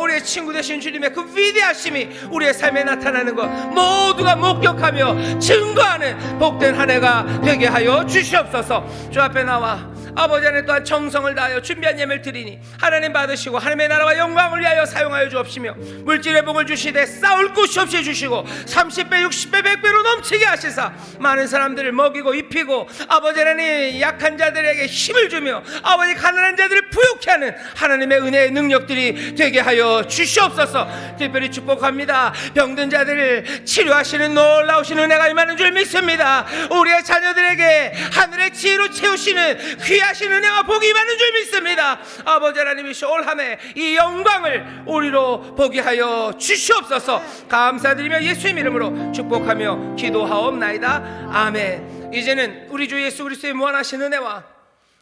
우리의 친구 되신 주님의 그 위대하심이 우리의 삶에 나타나는 것 모두가 목격하며 증거하는 복된 한 해가 되게 하여 주시옵소서. 주 앞에 나와 아버지 안에 또한 정성을 다하여 준비한 예물 드리니 하나님 받으시고 하나님의 나라와 영광을 위하여 사용하여 주옵시며 물질의 복을 주시되 싸울 곳이 없이 주시고 30배 60배 100배로 넘치게 하시사 많은 사람들을 먹이고 입히고 아버지 하나님 약한 자들에게 힘을 주며 아버지 가난한 자들을 부욕케 하는 하나님의 은혜의 능력들이 되게 하여 주시옵소서. 특별히 축복합니다. 병든 자들을 치료하시는 놀라우신 은혜가 임하는 줄 믿습니다. 우리의 자녀들에게 하늘의 지혜로 채우시는 귀하신 은혜와 복이 임하는 줄 믿습니다. 아버지 하나님이시 올 한 해 이 영광을 우리로 보게 하여 주시옵소서. 감사드리며 예수의 이름으로 축복하며 기도하옵나이다. 아멘. 이제는 우리 주 예수 그리스도의 무한하신 은혜와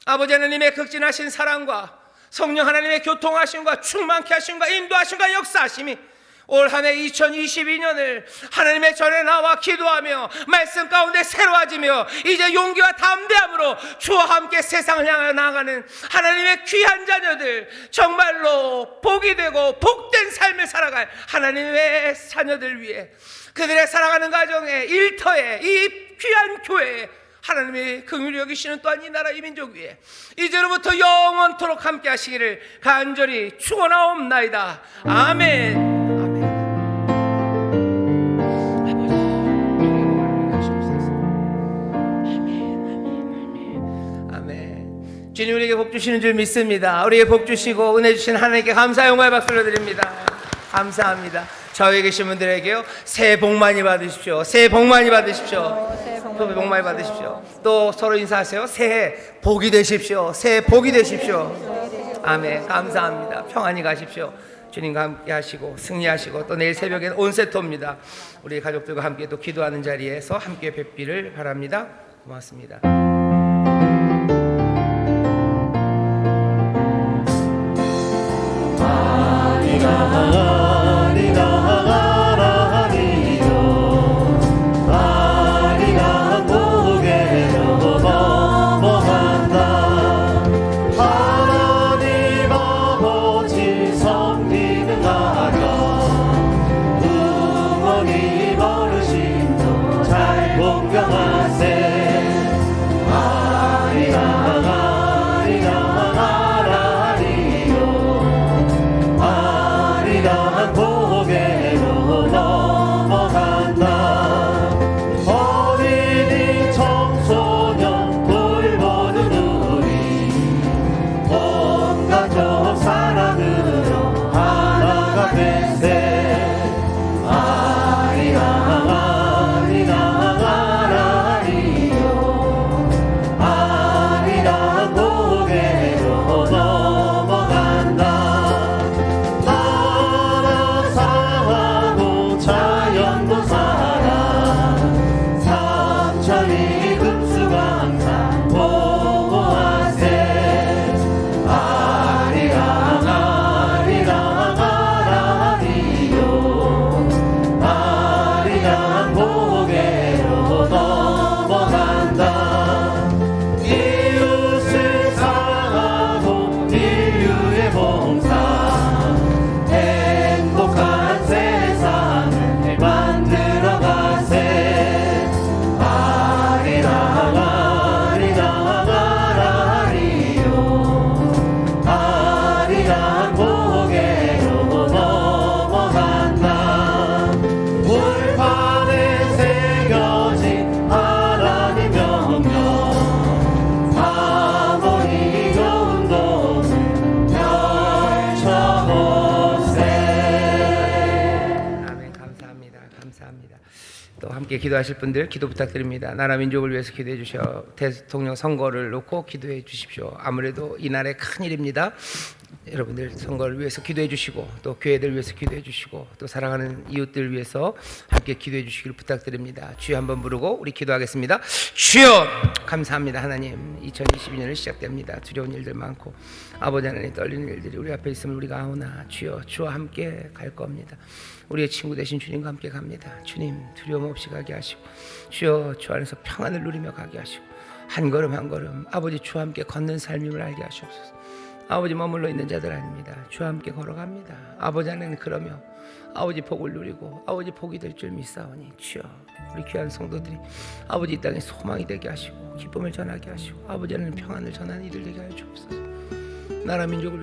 아버지 하나님의 극진하신 사랑과 성령 하나님의 교통하심과 충만케 하심과 인도하심과 역사하심이 올 한 해 2022년을 하나님의 전에 나와 기도하며 말씀 가운데 새로워지며 이제 용기와 담대함으로 주와 함께 세상을 향해 나아가는 하나님의 귀한 자녀들, 정말로 복이 되고 복된 삶을 살아갈 하나님의 자녀들 위해 그들의 사랑하는 가정에 일터에 이 귀한 교회에 하나님의 긍휼히 여기시는 또한 이 나라 이 민족 위에 이제로부터 영원토록 함께 하시기를 간절히 축원하옵나이다. 아멘. 주님 우리에게 복 주시는 줄 믿습니다. 우리에게 복 주시고 은혜 주신 하나님께 감사 영광의 박수를 드립니다. 감사합니다. 저에 계신 분들에게요 새해 복 많이 받으십시오. 새해 복 많이 받으십시오. 또 복 많이 받으십시오. 또 서로 인사하세요. 새해 복이 되십시오. 새해 복이 되십시오. 아멘. 감사합니다. 평안히 가십시오. 주님과 함께 하시고 승리하시고 또 내일 새벽에 온세토입니다. 우리 가족들과 함께 또 기도하는 자리에서 함께 뵙기를 바랍니다. 고맙습니다. 기도하실 분들 기도 부탁드립니다. 나라 민족을 위해서 기도해 주셔. 대통령 선거를 놓고 기도해 주십시오. 아무래도 이날의 큰 일입니다. 여러분들 선거를 위해서 기도해 주시고 또 교회들 위해서 기도해 주시고 또 사랑하는 이웃들 위해서 함께 기도해 주시기를 부탁드립니다. 주여 한번 부르고 우리 기도하겠습니다. 주여 감사합니다. 하나님 2022년을 시작됩니다. 두려운 일들 많고 아버지 하나님 떨리는 일들이 우리 앞에 있으면 우리가 아오나 주여 주와 함께 갈 겁니다. 우리의 친구 되신 주님과 함께 갑니다. 주님 두려움 없이 가게 하시고 주여 주 안에서 평안을 누리며 가게 하시고 한 걸음 한 걸음 아버지 주와 함께 걷는 삶임을 알게 하시옵소서. 아버지 머물러 있는 자들 아닙니다. 주와 함께 걸어갑니다. 아버지 안에는 그러며 아버지 복을 누리고 아버지 복이 될 줄 믿사오니 주여 우리 귀한 성도들이 아버지 이 땅에 소망이 되게 하시고 기쁨을 전하게 하시고 아버지 안에는 평안을 전하는 이들 되게 하여 주옵소서. 나라 민족을